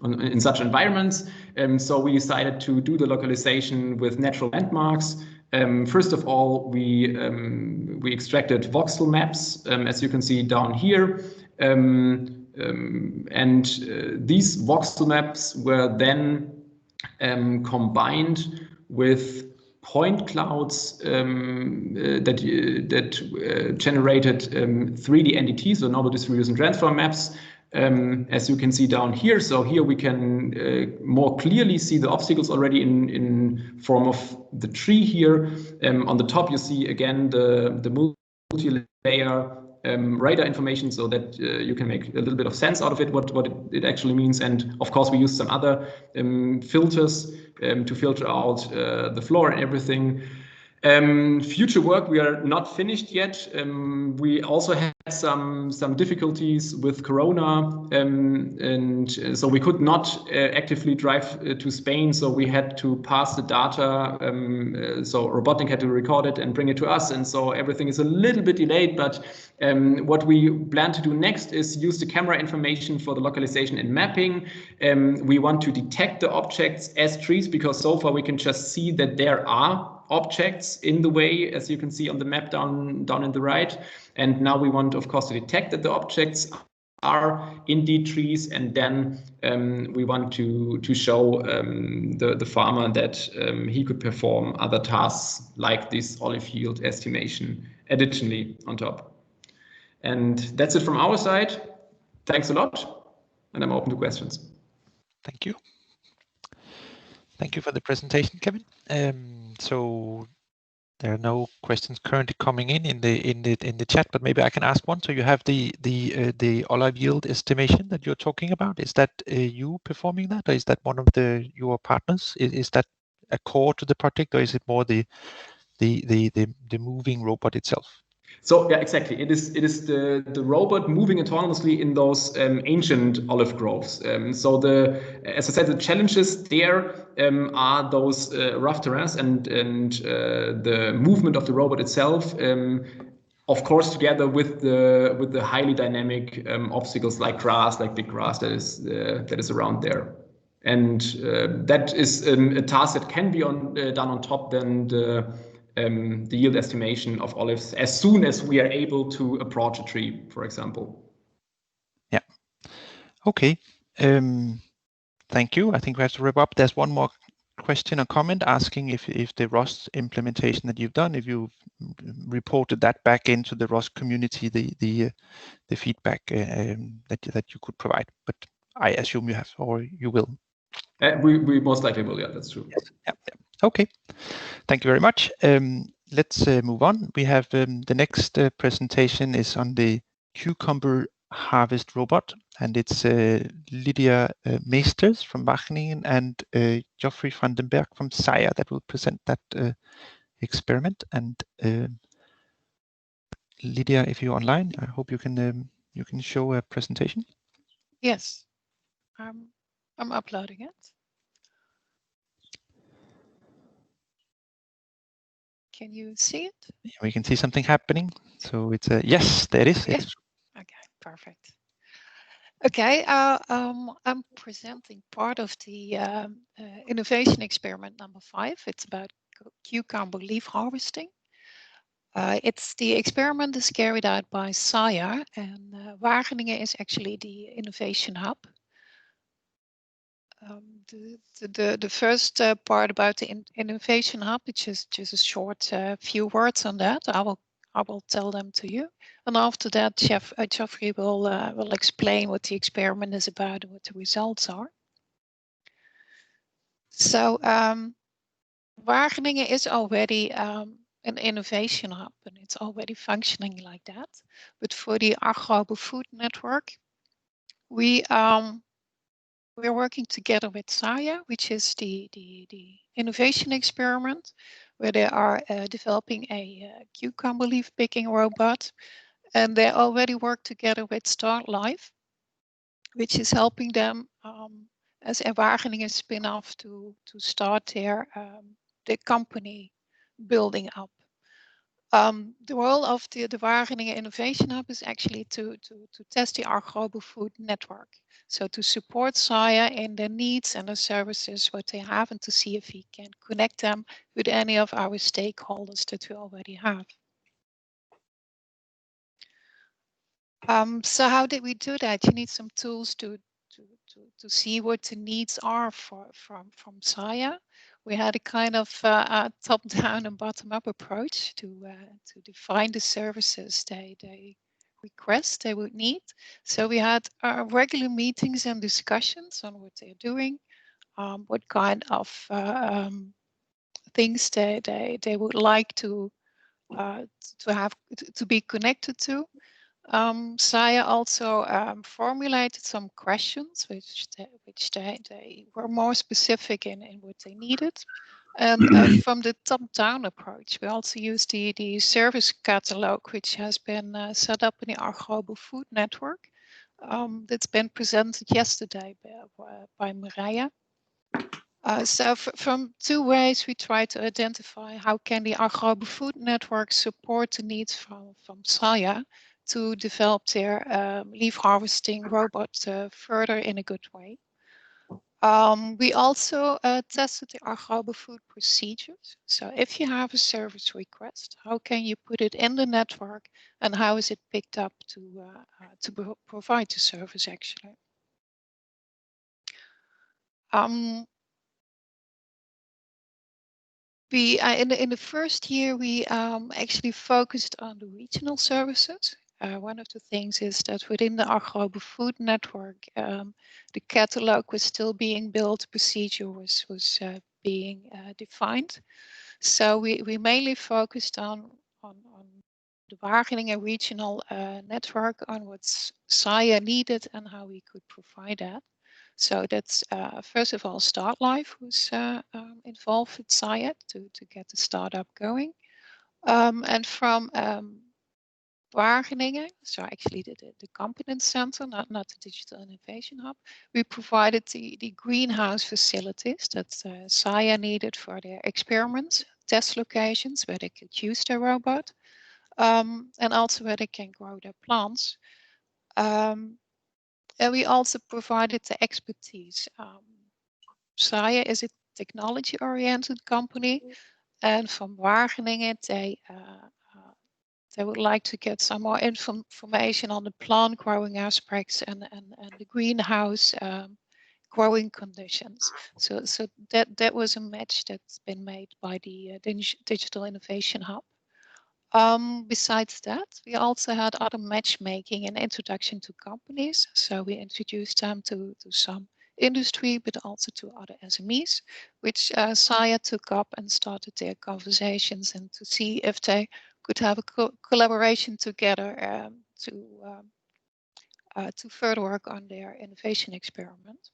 in such environments. So we decided to do the localization with natural landmarks. First of all, we extracted voxel maps, as you can see down here. And these voxel maps were then combined with point clouds that generated 3D NDT, so normal distribution transfer maps, as you can see down here. So here we can more clearly see the obstacles already in form of the tree here. On the top you see again the multi-layer radar information, so that you can make a little bit of sense out of it, what it actually means. And of course we use some other filters to filter out the floor and everything. Future work, we are not finished yet. We also had some difficulties with Corona, and so we could not actively drive to Spain. So we had to pass the data. So Robotnik had to record it and bring it to us, and so everything is a little bit delayed. But what we plan to do next is use the camera information for the localization and mapping. We want to detect the objects as trees, because so far we can just see that there are objects in the way, as you can see on the map down in the right. And now we want, of course, to detect that the objects are indeed trees, and then we want to show the farmer that he could perform other tasks like this olive yield estimation additionally on top. And that's it from our side. Thanks a lot, and I'm open to questions. Thank you. Thank you for the presentation, Kevin. So there are no questions currently coming in the chat, but maybe I can ask one. So you have the olive yield estimation that you're talking about. Is that you performing that, or is that one of your partners? Is that a core to the project, or is it more the moving robot itself? So yeah, exactly. It is the robot moving autonomously in those ancient olive groves. So as I said, the challenges there are those rough terrains and the movement of the robot itself. Of course, together with the highly dynamic obstacles like grass, like big grass that is around there. And that is a task that can be done on top than the yield estimation of olives as soon as we are able to approach a tree, for example. Yeah. Okay. Thank you. I think we have to wrap up. There's one more question or comment asking if the ROS implementation that you've done, if you've reported that back into the ROS community, the feedback that you could provide. But I assume you have, or you will. We most likely will. Yeah, that's true. Yes. Yeah. Okay. Thank you very much. Let's move on. We have the next presentation is on the cucumber harvest robot, and it's Lydia Meesters from Wageningen and Geoffrey van den Berg from SIA that will present that experiment. And Lydia, if you're online, I hope you can show a presentation. Yes, I'm uploading it. Can you see it? We can see something happening. So it's yes, there it is. Yes. Okay, perfect. Okay, I'm presenting part of the innovation experiment number 5. It's about cucumber leaf harvesting. It's the experiment is carried out by SIA, and Wageningen is actually the innovation hub. The first part about the innovation hub, which is just a short few words on that. I will tell them to you, and after that, Geoffrey will explain what the experiment is about and what the results are. So Wageningen is already an innovation hub, and it's already functioning like that. But for the agROBOfood network, we're working together with SIA, which is the innovation experiment, where they are developing a cucumber leaf picking robot. And they already work together with Start Live, which is helping them as a Wageningen spin-off to start their company building up. The role of the Wageningen Innovation Hub is actually to test the agROBOfood network. So to support SIA in their needs and the services what they have, and to see if we can connect them with any of our stakeholders that we already have. So how did we do that? You need some tools to see what the needs are from SIA. We had a kind of top-down and bottom-up approach to define the services they request they would need. So we had regular meetings and discussions on what they're doing, what kind of things they would like to have to be connected to. SIA also formulated some questions which they were more specific in what they needed. And from the top-down approach, we also use the service catalog, which has been set up in the agROBOfood network. That's been presented yesterday by Maria. So from two ways, we try to identify how can the agROBOfood network support the needs from SAIA to develop their leaf harvesting robot further in a good way. We also tested the agROBOfood procedures. So if you have a service request, how can you put it in the network and how is it picked up to provide the service actually? In the first year, we actually focused on the regional services. One of the things is that within the agROBOfood network, the catalog was still being built, procedure was being defined. So we mainly focused on the Wageningen regional network, on what SAIA needed and how we could provide that. So that's first of all StartLife, who's involved with SAIA to get the startup going. And from Wageningen, so actually the competence center, not the Digital Innovation Hub, we provided the greenhouse facilities that SAIA needed for their experiments, test locations where they could use their robot, and also where they can grow their plants. And we also provided the expertise. SAIA is a technology-oriented company, and from Wageningen, they would like to get some more information on the plant growing aspects and the greenhouse growing conditions. So that was a match that's been made by the Digital Innovation Hub. Besides that, we also had other matchmaking and introduction to companies. So we introduced them to some industry, but also to other SMEs, which SAIA took up and started their conversations and to see if they could have a collaboration together to further work on their innovation experiment.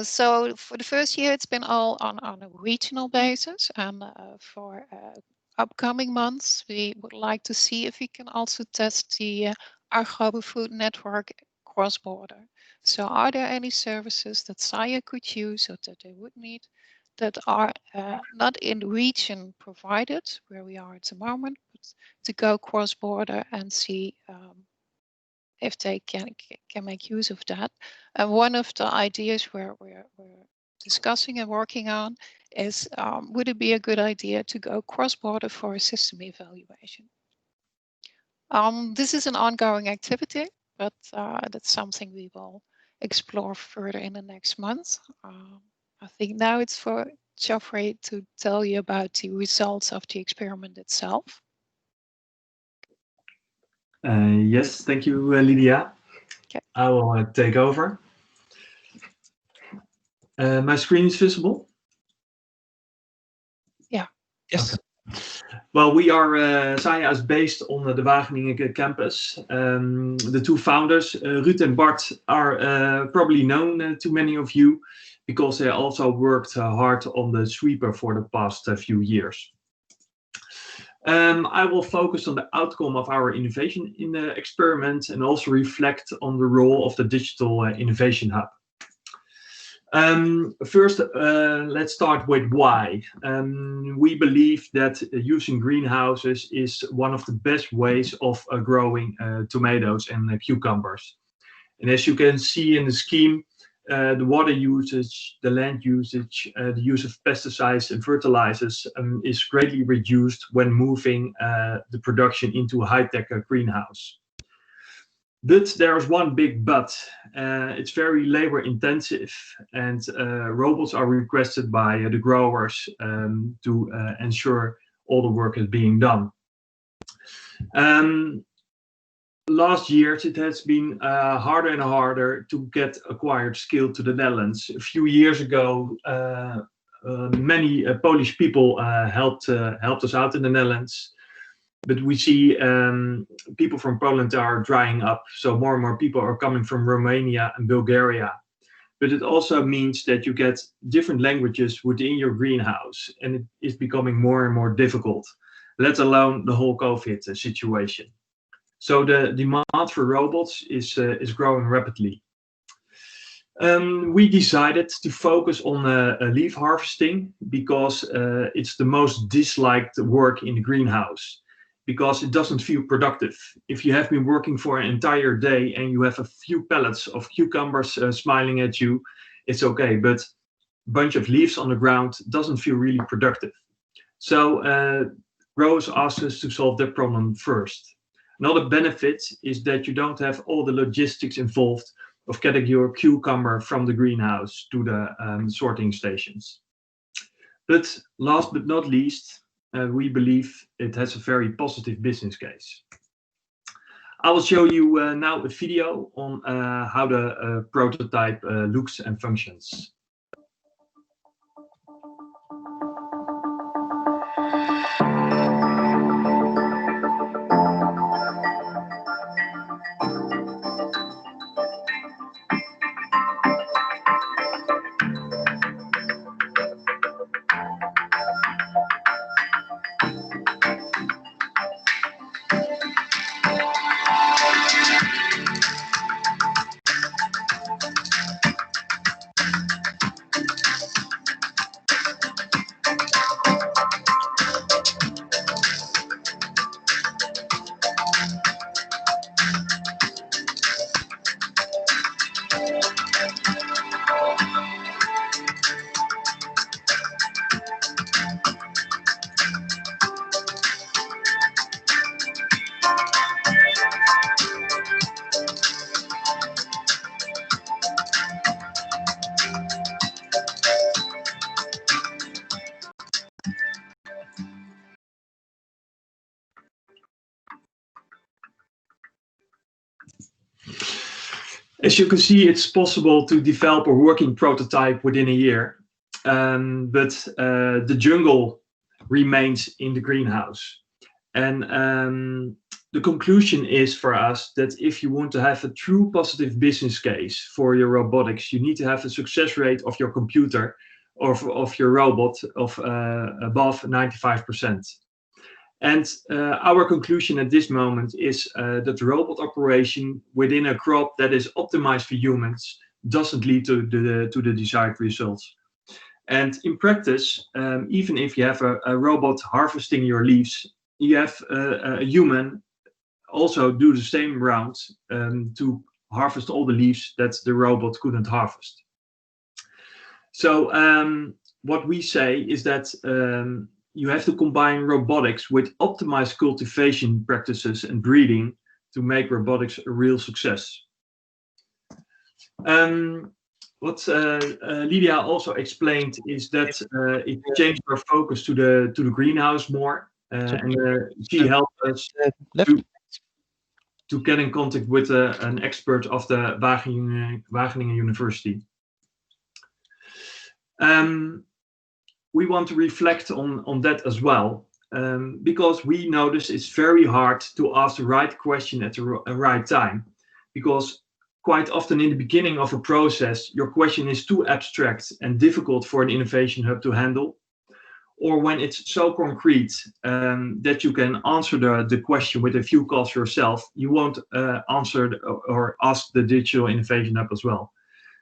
So for the first year, it's been all on a regional basis, and for upcoming months, we would like to see if we can also test the agROBOfood network cross-border. So are there any services that SAIA could use or that they would need that are not in the region provided where we are at the moment, but to go cross-border and see if they can make use of that. And one of the ideas we're discussing and working on is, would it be a good idea to go cross-border for a system evaluation? This is an ongoing activity, but that's something we will explore further in the next month. I think now it's for Geoffrey to tell you about the results of the experiment itself. Yes, thank you, Lydia. Okay. I will take over. My screen is visible? Yeah. Yes. Okay. Well, we are, SAIA is based on the Wageningen campus. The two founders, Ruud and Bart, are probably known to many of you because they also worked hard on the sweeper for the past few years. I will focus on the outcome of our innovation in the experiment and also reflect on the role of the Digital Innovation Hub. First, let's start with why. We believe that using greenhouses is one of the best ways of growing tomatoes and cucumbers. And as you can see in the scheme, the water usage, the land usage, the use of pesticides and fertilizers is greatly reduced when moving the production into a high-tech greenhouse. But there's one big but. It's very labor intensive, and robots are requested by the growers to ensure all the work is being done. Last years, it has been harder and harder to get acquired skill to the Netherlands. A few years ago, many Polish people helped us out in the Netherlands. But we see people from Poland are drying up. So more and more people are coming from Romania and Bulgaria. but it also means that you get different languages within your greenhouse, and it is becoming more and more difficult, let alone the whole COVID situation. So the demand for robots is growing rapidly. We decided to focus on leaf harvesting because it's the most disliked work in the greenhouse, because it doesn't feel productive. If you have been working for an entire day and you have a few pallets of cucumbers smiling at you, it's okay, but a bunch of leaves on the ground doesn't feel really productive. So growers asked us to solve that problem first. Another benefit is that you don't have all the logistics involved of getting your cucumber from the greenhouse to the sorting stations. But last but not least, we believe it has a very positive business case. I will show you now a video on how the prototype looks and functions. As you can see, it's possible to develop a working prototype within a year, but the jungle remains in the greenhouse. And the conclusion is for us that if you want to have a true positive business case for your robotics, you need to have a success rate of your computer or of your robot of above 95%. And our conclusion at this moment is that the robot operation within a crop that is optimized for humans doesn't lead to the desired results. And in practice, even if you have a robot harvesting your leaves, you have a human also do the same round to harvest all the leaves that the robot couldn't harvest. So what we say is that you have to combine robotics with optimized cultivation practices and breeding to make robotics a real success. What Lydia also explained is that it changed our focus to the greenhouse more, and she helped us to get in contact with an expert of the Wageningen University. We want to reflect on that as well, because we notice it's very hard to ask the right question at the right time, because quite often in the beginning of a process, your question is too abstract and difficult for an innovation hub to handle, or when it's so concrete that you can answer the question with a few calls yourself, you won't answer or ask the digital innovation hub as well.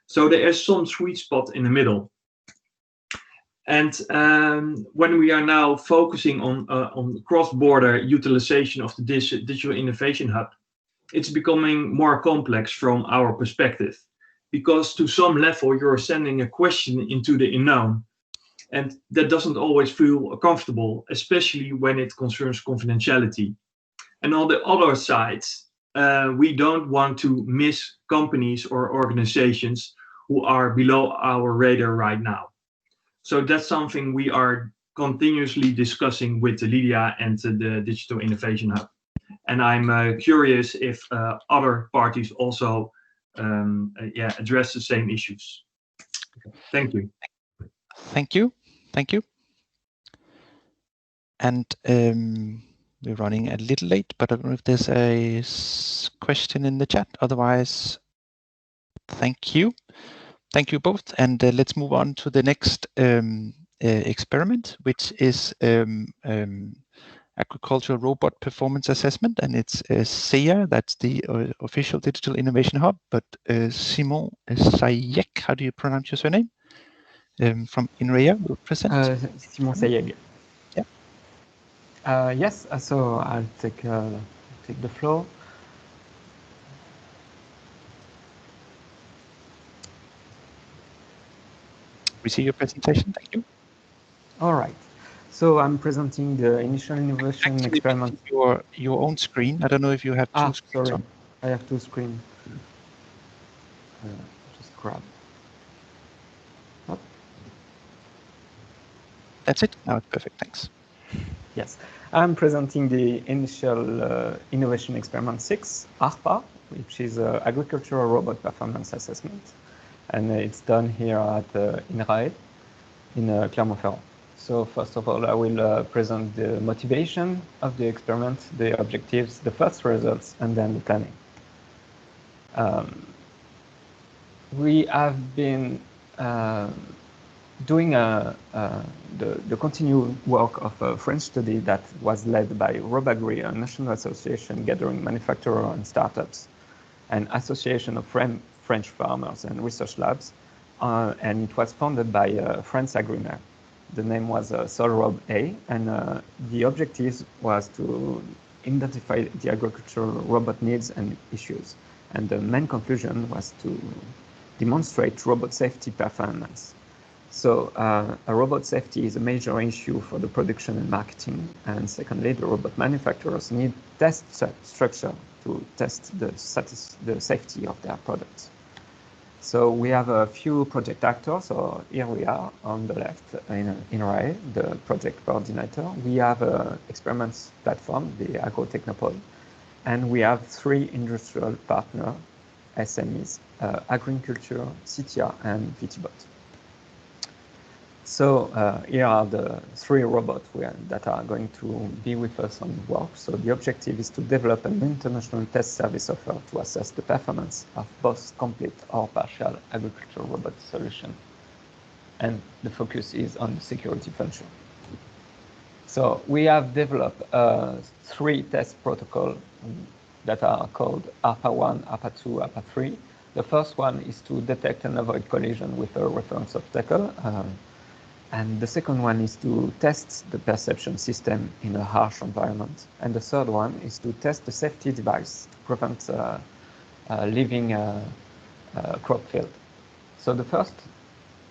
So there is some sweet spot in the middle. And when we are now focusing on cross-border utilization of the digital innovation hub, it's becoming more complex from our perspective, because to some level you're sending a question into the unknown, and that doesn't always feel comfortable, especially when it concerns confidentiality. And on the other side, we don't want to miss companies or organizations who are below our radar right now. So that's something we are continuously discussing with Lydia and the Digital Innovation Hub. And I'm curious if other parties also address the same issues. Okay. Thank you. Thank you. Thank you. And we're running a little late, but I don't know if there's a question in the chat. Otherwise, thank you. Thank you both, and let's move on to the next experiment, which is agricultural robot performance assessment, and it's SEA, that's the official digital innovation hub, but Simon Sayek, how do you pronounce your surname? From INREA will present. Simon Sayeg. Yeah. Yes, so I'll take the floor. We see your presentation, thank you. All right. So I'm presenting the initial innovation Actually, experiment. your own screen. I don't know if you have two screens sorry. on. I have two screens. Just grab. Oh. That's it. Now it's perfect. Thanks. Yes, I'm presenting the initial innovation experiment 6, ARPA, which is agricultural robot performance assessment, and it's done here at INRAE in Clermont-Ferrand. So first of all, I will present the motivation of the experiment, the objectives, the first results, and then the planning. We have been doing the continued work of a French study that was led by ROBAGRI, a national association gathering manufacturers and startups, an association of French farmers and research labs, and it was founded by France AgriMer. The name was SolRob A, and the objective was to identify the agricultural robot needs and issues. And the main conclusion was to demonstrate robot safety performance. So a robot safety is a major issue for the production and marketing. And secondly, the robot manufacturers need test structure to test the safety of their products. So we have a few project actors. So here we are on the left in INRAE, the project coordinator. We have an experiments platform, the agrotechnopole, and we have 3 industrial partner SMEs, agriculture, CTR, and VTBot. So here are the 3 robots that are going to be with us on work. So the objective is to develop an international test service offer to assess the performance of both complete or partial agricultural robot solution. And the focus is on the security function. So we have developed 3 test protocols that are called ARPA1, ARPA2, ARPA3. The first one is to detect and avoid collision with a reference obstacle. And the second one is to test the perception system in a harsh environment. And the third one is to test the safety device to prevent leaving a crop field. So the first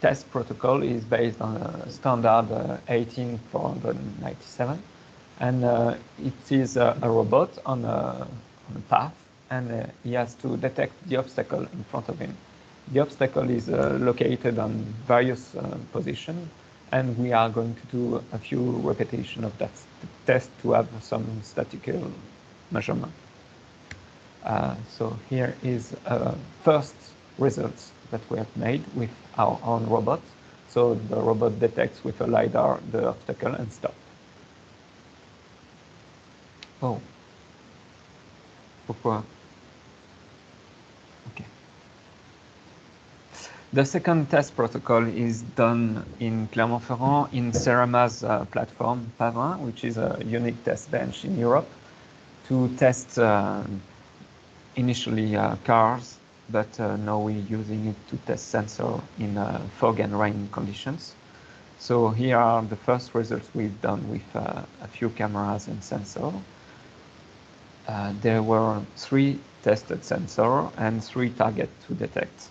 test protocol is based on a standard 18497. And it is a robot on a path, and he has to detect the obstacle in front of him. The obstacle is located on various positions, and we are going to do a few repetitions of that test to have some statistical measurement. So here is first results that we have made with our own robot. So the robot detects with a LiDAR the obstacle and stops. Oh. Pourquoi? Okay. The second test protocol is done in Clermont-Ferrand in Cerama's platform, Pavin, which is a unique test bench in Europe, to test initially cars, but now we're using it to test sensor in fog and rain conditions. So here are the first results we've done with a few cameras and sensor. There were 3 tested sensors and 3 targets to detect.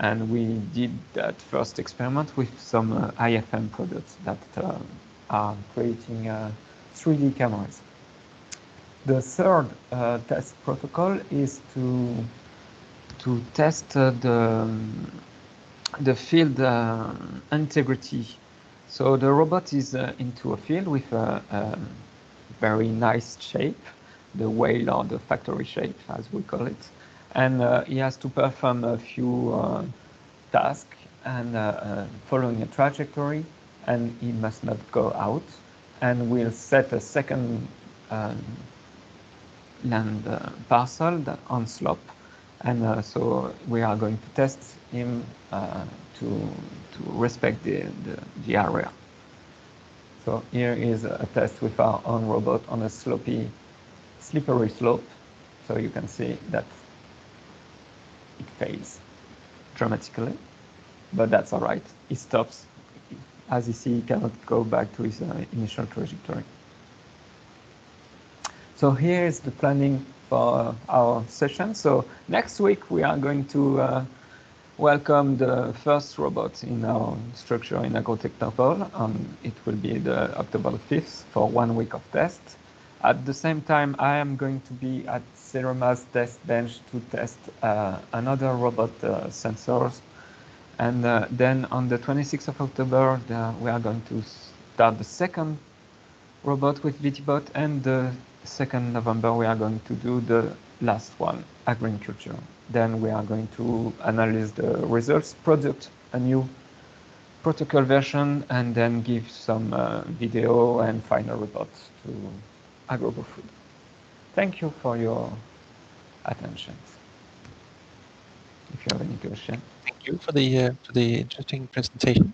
And we did that first experiment with some IFM products that are creating 3D cameras. The third test protocol is to test the field integrity. So the robot is into a field with a very nice shape, the whale or the factory shape, as we call it. And he has to perform a few tasks and following a trajectory, and he must not go out. And we'll set a second land parcel on slope, And so we are going to test him to respect the area. So here is a test with our own robot on a slippery slope. So you can see that it fails dramatically, but that's all right. It stops. As you see, he cannot go back to his initial trajectory. So here is the planning for our session. So next week we are going to welcome the first robot in our structure in agROTechnople. It will be the October 5th for 1 week of tests. At the same time, I am going to be at Ceroma's test bench to test another robot sensors. And then on the 26th of October, we are going to start the second robot with VTBot, and the 2nd November, we are going to do the last one, agriculture. Then we are going to analyze the results, produce a new protocol version, and then give some video and final reports to agROBOfood. Thank you for your attention. If you have any questions. Thank you for the interesting presentation.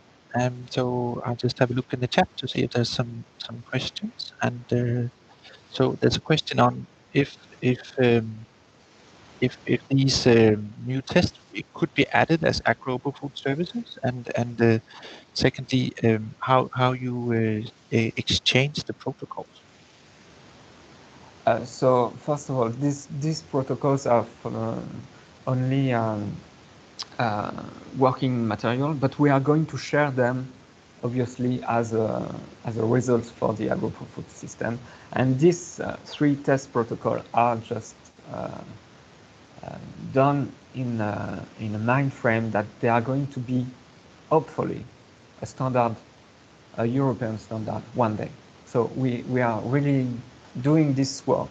So I'll just have a look in the chat to see if there's some questions. And so there's a question on if these new tests could be added as agROBOfood services, and secondly, how you exchange the protocols. So first of all, these protocols are only working material, but we are going to share them obviously as a result for the agROBOfood system. And these 3 test protocols are just done in a mind frame that they are going to be hopefully a standard, a European standard one day. So we are really doing this work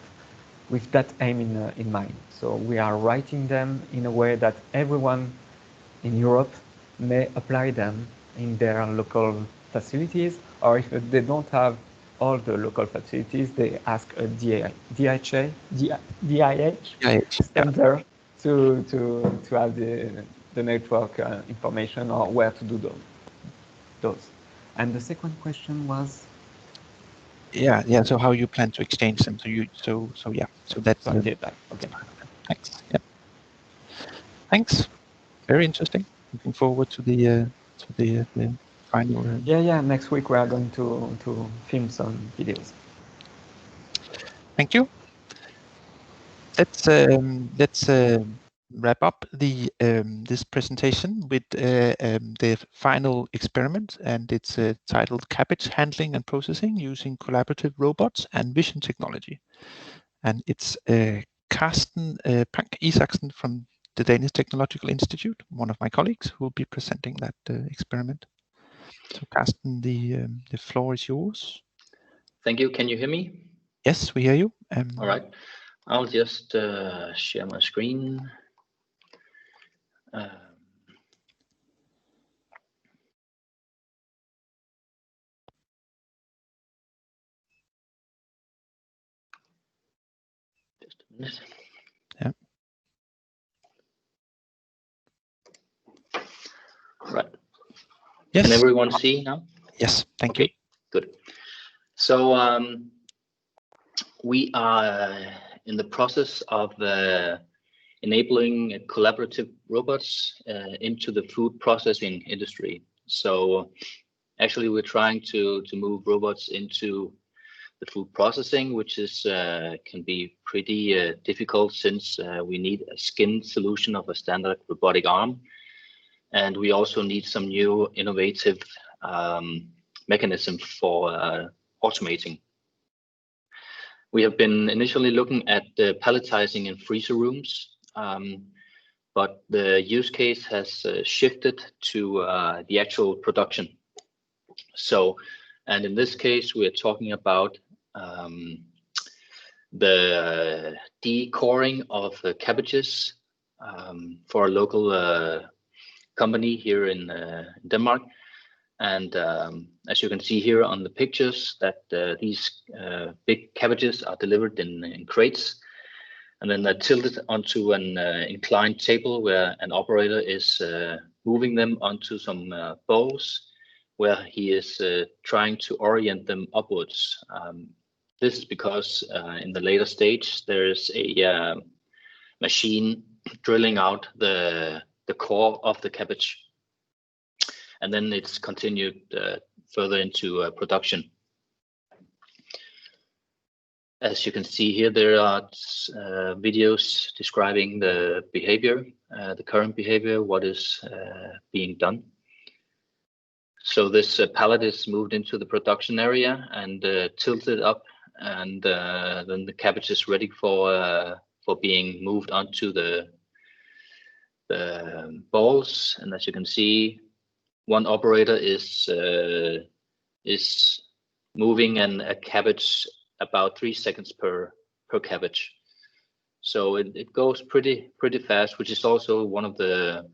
with that aim in mind. So we are writing them in a way that everyone in Europe may apply them in their local facilities, or if they don't have all the local facilities, they ask a DIH center to have the network information or where to do those. And the second question was? Yeah. So how you plan to exchange them? So that's. So I did that. Okay. Thanks. Yeah. Thanks. Very interesting. Looking forward to the final. Yeah. Next week we are going to film some videos. Thank you. Let's wrap up this presentation with the final experiment, and it's titled "Cabbage Handling and Processing Using Collaborative Robots and Vision Technology." And it's Carsten Pank Isaksen from the Danish Technological Institute, one of my colleagues, who will be presenting that experiment. So Carsten, the floor is yours. Thank you. Can you hear me? Yes, we hear you. All right. I'll just share my screen. Just a minute. Yeah. Right. Yes. Can everyone see now? Yes. Thank you. Good. So we are in the process of enabling collaborative robots into the food processing industry. So actually, we're trying to move robots into the food processing, which is can be pretty difficult since we need a skin solution of a standard robotic arm, and we also need some new innovative mechanism for automating. We have been initially looking at the palletizing in freezer rooms, but the use case has shifted to the actual production. So, and in this case, we are talking about the decoring of cabbages for a local company here in Denmark. And as you can see here on the pictures, that these big cabbages are delivered in crates. and then they're tilted onto an inclined table where an operator is moving them onto some bowls where he is trying to orient them upwards. This is because in the later stage there is a machine drilling out the core of the cabbage, and then it's continued further into production. As you can see here, there are videos describing the behavior, the current behavior, what is being done. So this pallet is moved into the production area and tilted up, and then the cabbage is ready for being moved onto the balls. And as you can see, one operator is moving a cabbage about 3 seconds per cabbage. So it goes pretty fast, which is also one of the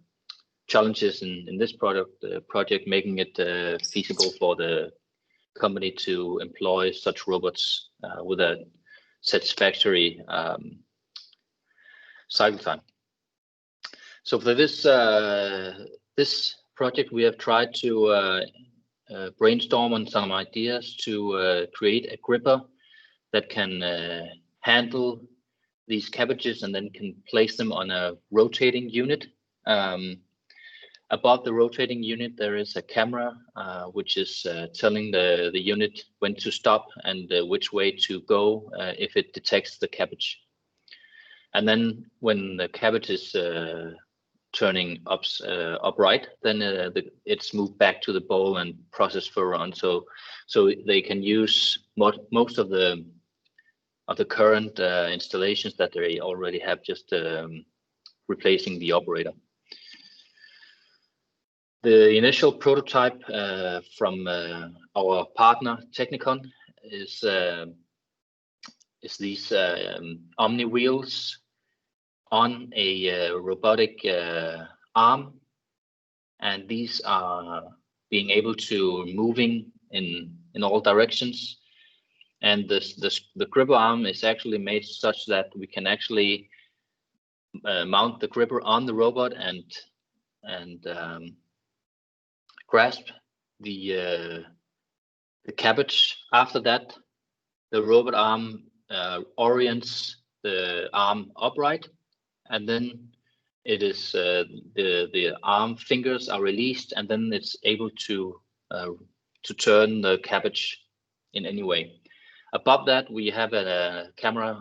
challenges in this project, making it feasible for the company to employ such robots with a satisfactory cycle time. So for this project, we have tried to brainstorm on some ideas to create a gripper that can handle these cabbages and then can place them on a rotating unit. Above the rotating unit, there is a camera which is telling the unit when to stop and which way to go if it detects the cabbage. And then when the cabbage is turning upright, then it's moved back to the bowl and processed further on. So they can use most of the current installations that they already have, just replacing the operator. The initial prototype from our partner Technicon is these Omni wheels on a robotic arm, and these are being able to moving in all directions. And the gripper arm is actually made such that we can actually mount the gripper on the robot and grasp the cabbage. After that, the robot arm orients the arm upright, and then it is the arm fingers are released, and then it's able to turn the cabbage in any way. Above that, we have a camera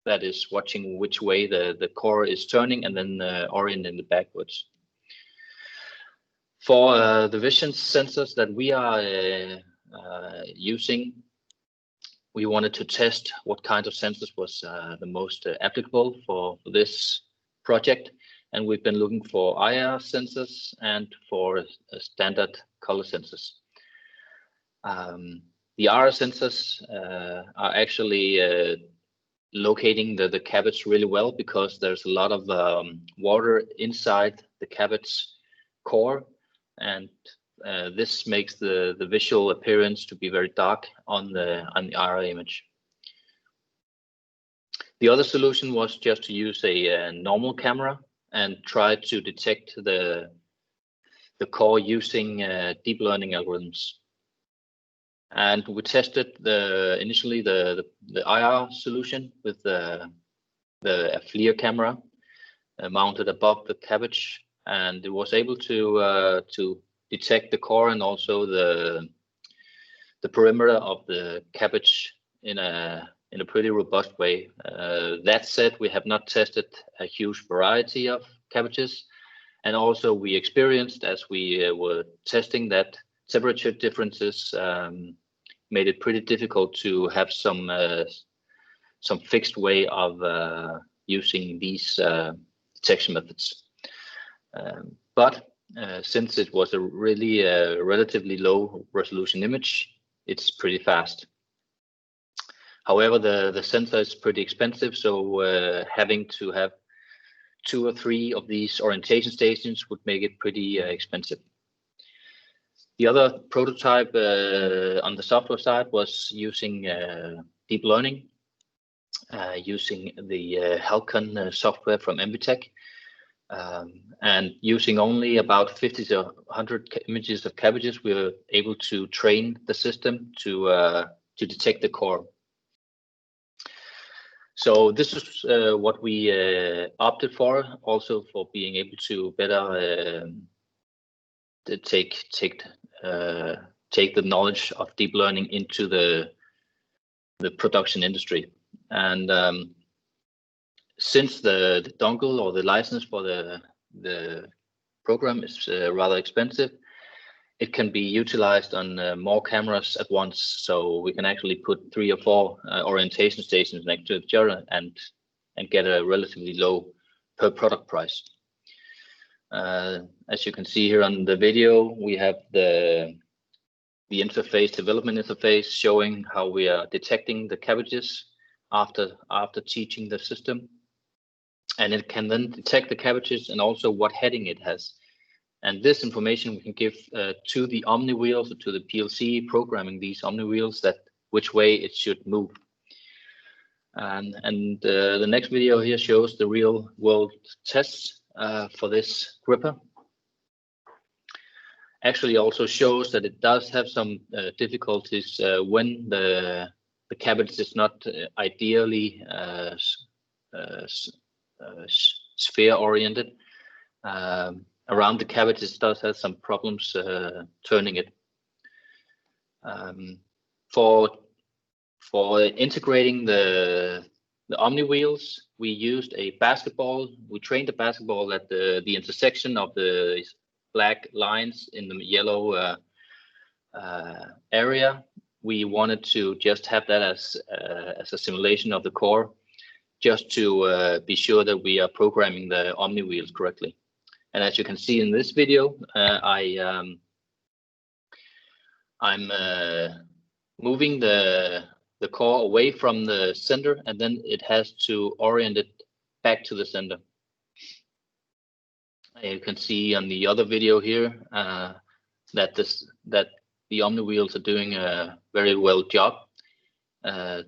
that is watching which way the core is turning, and then orienting it backwards. For the vision sensors that we are using, we wanted to test what kind of sensors was the most applicable for this project, and we've been looking for IR sensors and for standard color sensors. The IR sensors are actually locating the cabbage really well, because there's a lot of water inside the cabbage core, and this makes the visual appearance to be very dark on the IR image. The other solution was just to use a normal camera and try to detect the core using deep learning algorithms. And we tested initially the IR solution with the FLIR camera mounted above the cabbage, and it was able to detect the core and also the perimeter of the cabbage in a pretty robust way. That said, we have not tested a huge variety of cabbages, and also we experienced as we were testing that temperature differences made it pretty difficult to have some fixed way of using these detection methods. But since it was a really relatively low resolution image, it's pretty fast. However, the sensor is pretty expensive, so having to have 2 or 3 of these orientation stations would make it pretty expensive. The other prototype on the software side was using deep learning. using the Halcon software from Envitech, and using only about 50 to 100 images of cabbages, we were able to train the system to detect the core. So this is what we opted for, also for being able to better take the knowledge of deep learning into the production industry. And since the dongle or the license for the program is rather expensive, it can be utilized on more cameras at once. So we can actually put 3 or 4 orientation stations next to each other and get a relatively low per product price. As you can see here on the video, we have the interface, development interface, showing how we are detecting the cabbages after teaching the system. And it can then detect the cabbages and also what heading it has. And this information we can give to the Omni wheels, or to the PLC programming these Omni wheels, that which way it should move. And the next video here shows the real world tests for this gripper. Actually also shows that it does have some difficulties when the cabbage is not ideally sphere oriented. Around the cabbage, it does have some problems turning it. For integrating the Omni wheels, we used a basketball. We trained the basketball at the intersection of the black lines in the yellow area. We wanted to just have that as a simulation of the core, just to be sure that we are programming the Omni wheels correctly. And as you can see in this video, I'm moving the core away from the center, and then it has to orient it back to the center. You can see on the other video here that the Omni wheels are doing a very well job,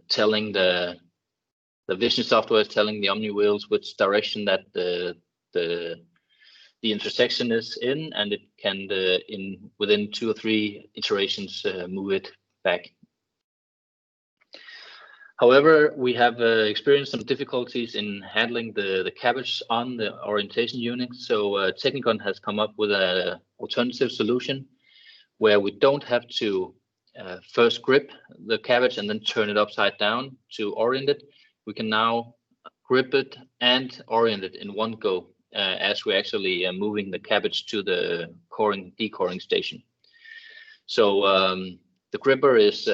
telling the vision software is telling the Omni wheels which direction that the intersection is in, and it can within 2 or 3 iterations move it back. However, we have experienced some difficulties in handling the cabbage on the orientation unit. So Technicon has come up with an alternative solution where we don't have to first grip the cabbage and then turn it upside down to orient it. We can now grip it and orient it in one go, as we're actually moving the cabbage to the decoring station. So the gripper is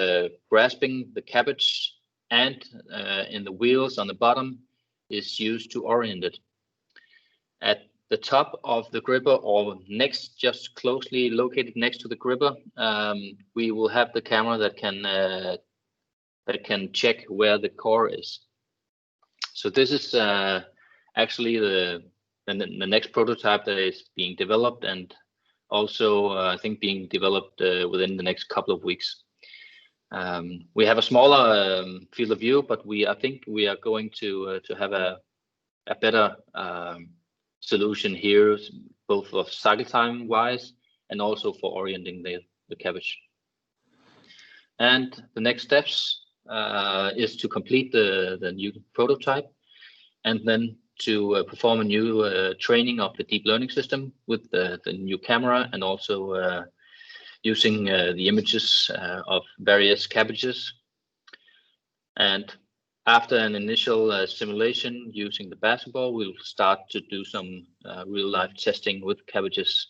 grasping the cabbage, and in the wheels on the bottom is used to orient it. At the top of the gripper, or next, just closely located next to the gripper, we will have the camera that can check where the core is. So this is actually the next prototype that is being developed, and also I think being developed within the next couple of weeks. We have a smaller field of view, but I think we are going to have a better solution here, both of cycle time wise and also for orienting the cabbage. And the next steps is to complete the new prototype, and then to perform a new training of the deep learning system with the new camera, and also using the images of various cabbages. And after an initial simulation using the basketball, we'll start to do some real-life testing with cabbages,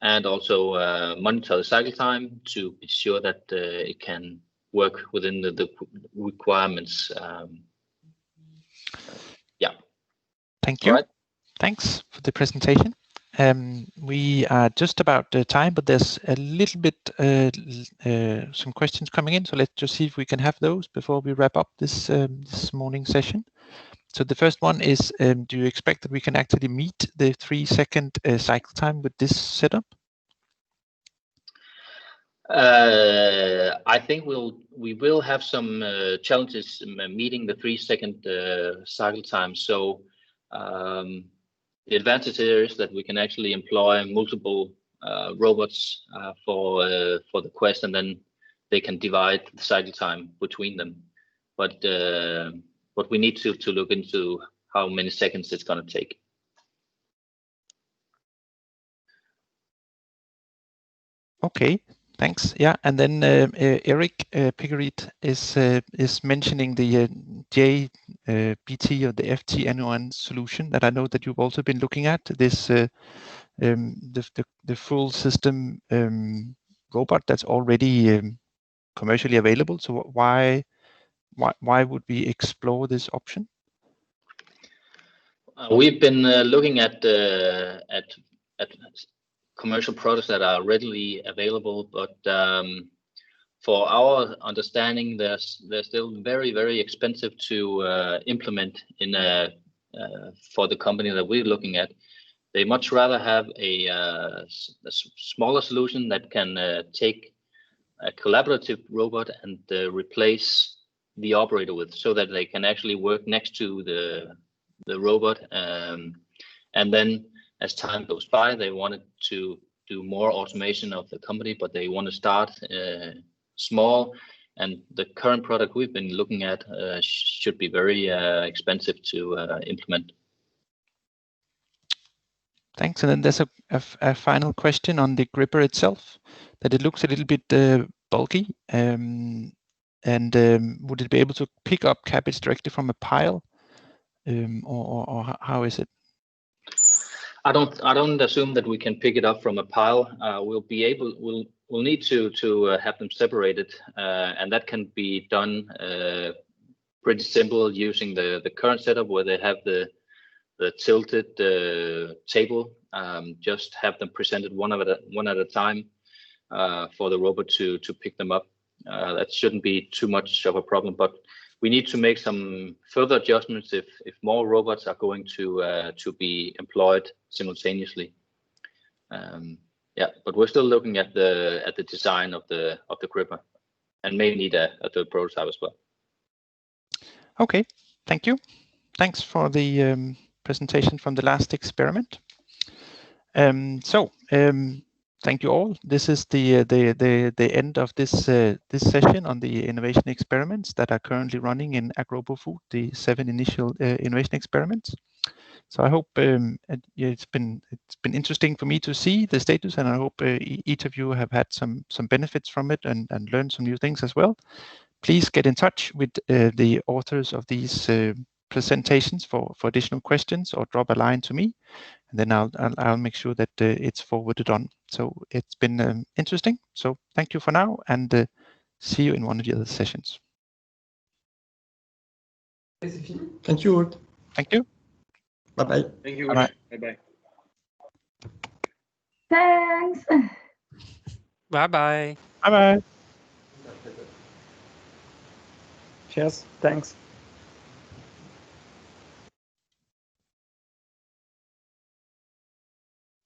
and also monitor the cycle time to be sure that it can work within the requirements. Yeah. Thank you. All right. Thanks for the presentation. We are just about time, but there's a little bit some questions coming in, so let's just see if we can have those before we wrap up this morning session. So the first one is, do you expect that we can actually meet the 3-second cycle time with this setup? I think we will have some challenges meeting the 3-second cycle time. So the advantage here is that we can actually employ multiple robots for the quest, and then they can divide the cycle time between them. But we need to look into how many seconds it's going to take. Okay, thanks. Yeah, and then Eric Pickeritt is mentioning the JBT or the FT-N1 solution that I know that you've also been looking at. This the full system robot that's already commercially available. So why would we explore this option? We've been looking at commercial products that are readily available, but for our understanding, they're still very expensive to implement in for the company that we're looking at. They much rather have a smaller solution that can take a collaborative robot and replace the operator with, so that they can actually work next to the robot, and then as time goes by, they wanted to do more automation of the company, but they want to start small. And the current product we've been looking at should be very expensive to implement. Thanks. And then there's a final question on the gripper itself, that it looks a little bit bulky. And would it be able to pick up cabbage directly from a pile, or how is it? I don't assume that we can pick it up from a pile. We'll need to have them separated, and that can be done pretty simple using the current setup where they have the tilted table. Just have them presented one at a time for the robot to pick them up. That shouldn't be too much of a problem, but we need to make some further adjustments if more robots are going to be employed simultaneously. Yeah, but we're still looking at the design of the gripper, and may need a third prototype as well. Okay, thank you. Thanks for the presentation from the last experiment. Thank you all. This is the end of this session on the innovation experiments that are currently running in agROBOfood, the 7 initial innovation experiments. So I hope it's been interesting for me to see the status, and I hope each of you have had some benefits from it and learned some new things as well. Please get in touch with the authors of these presentations for additional questions, or drop a line to me, and then I'll make sure that it's forwarded on. So it's been interesting. So thank you for now, and see you in one of the other sessions. Thank you. Thank you. Bye-bye. Thank you. Bye-bye. Bye-bye. Thanks. Bye-bye. Bye-bye. Cheers. Thanks.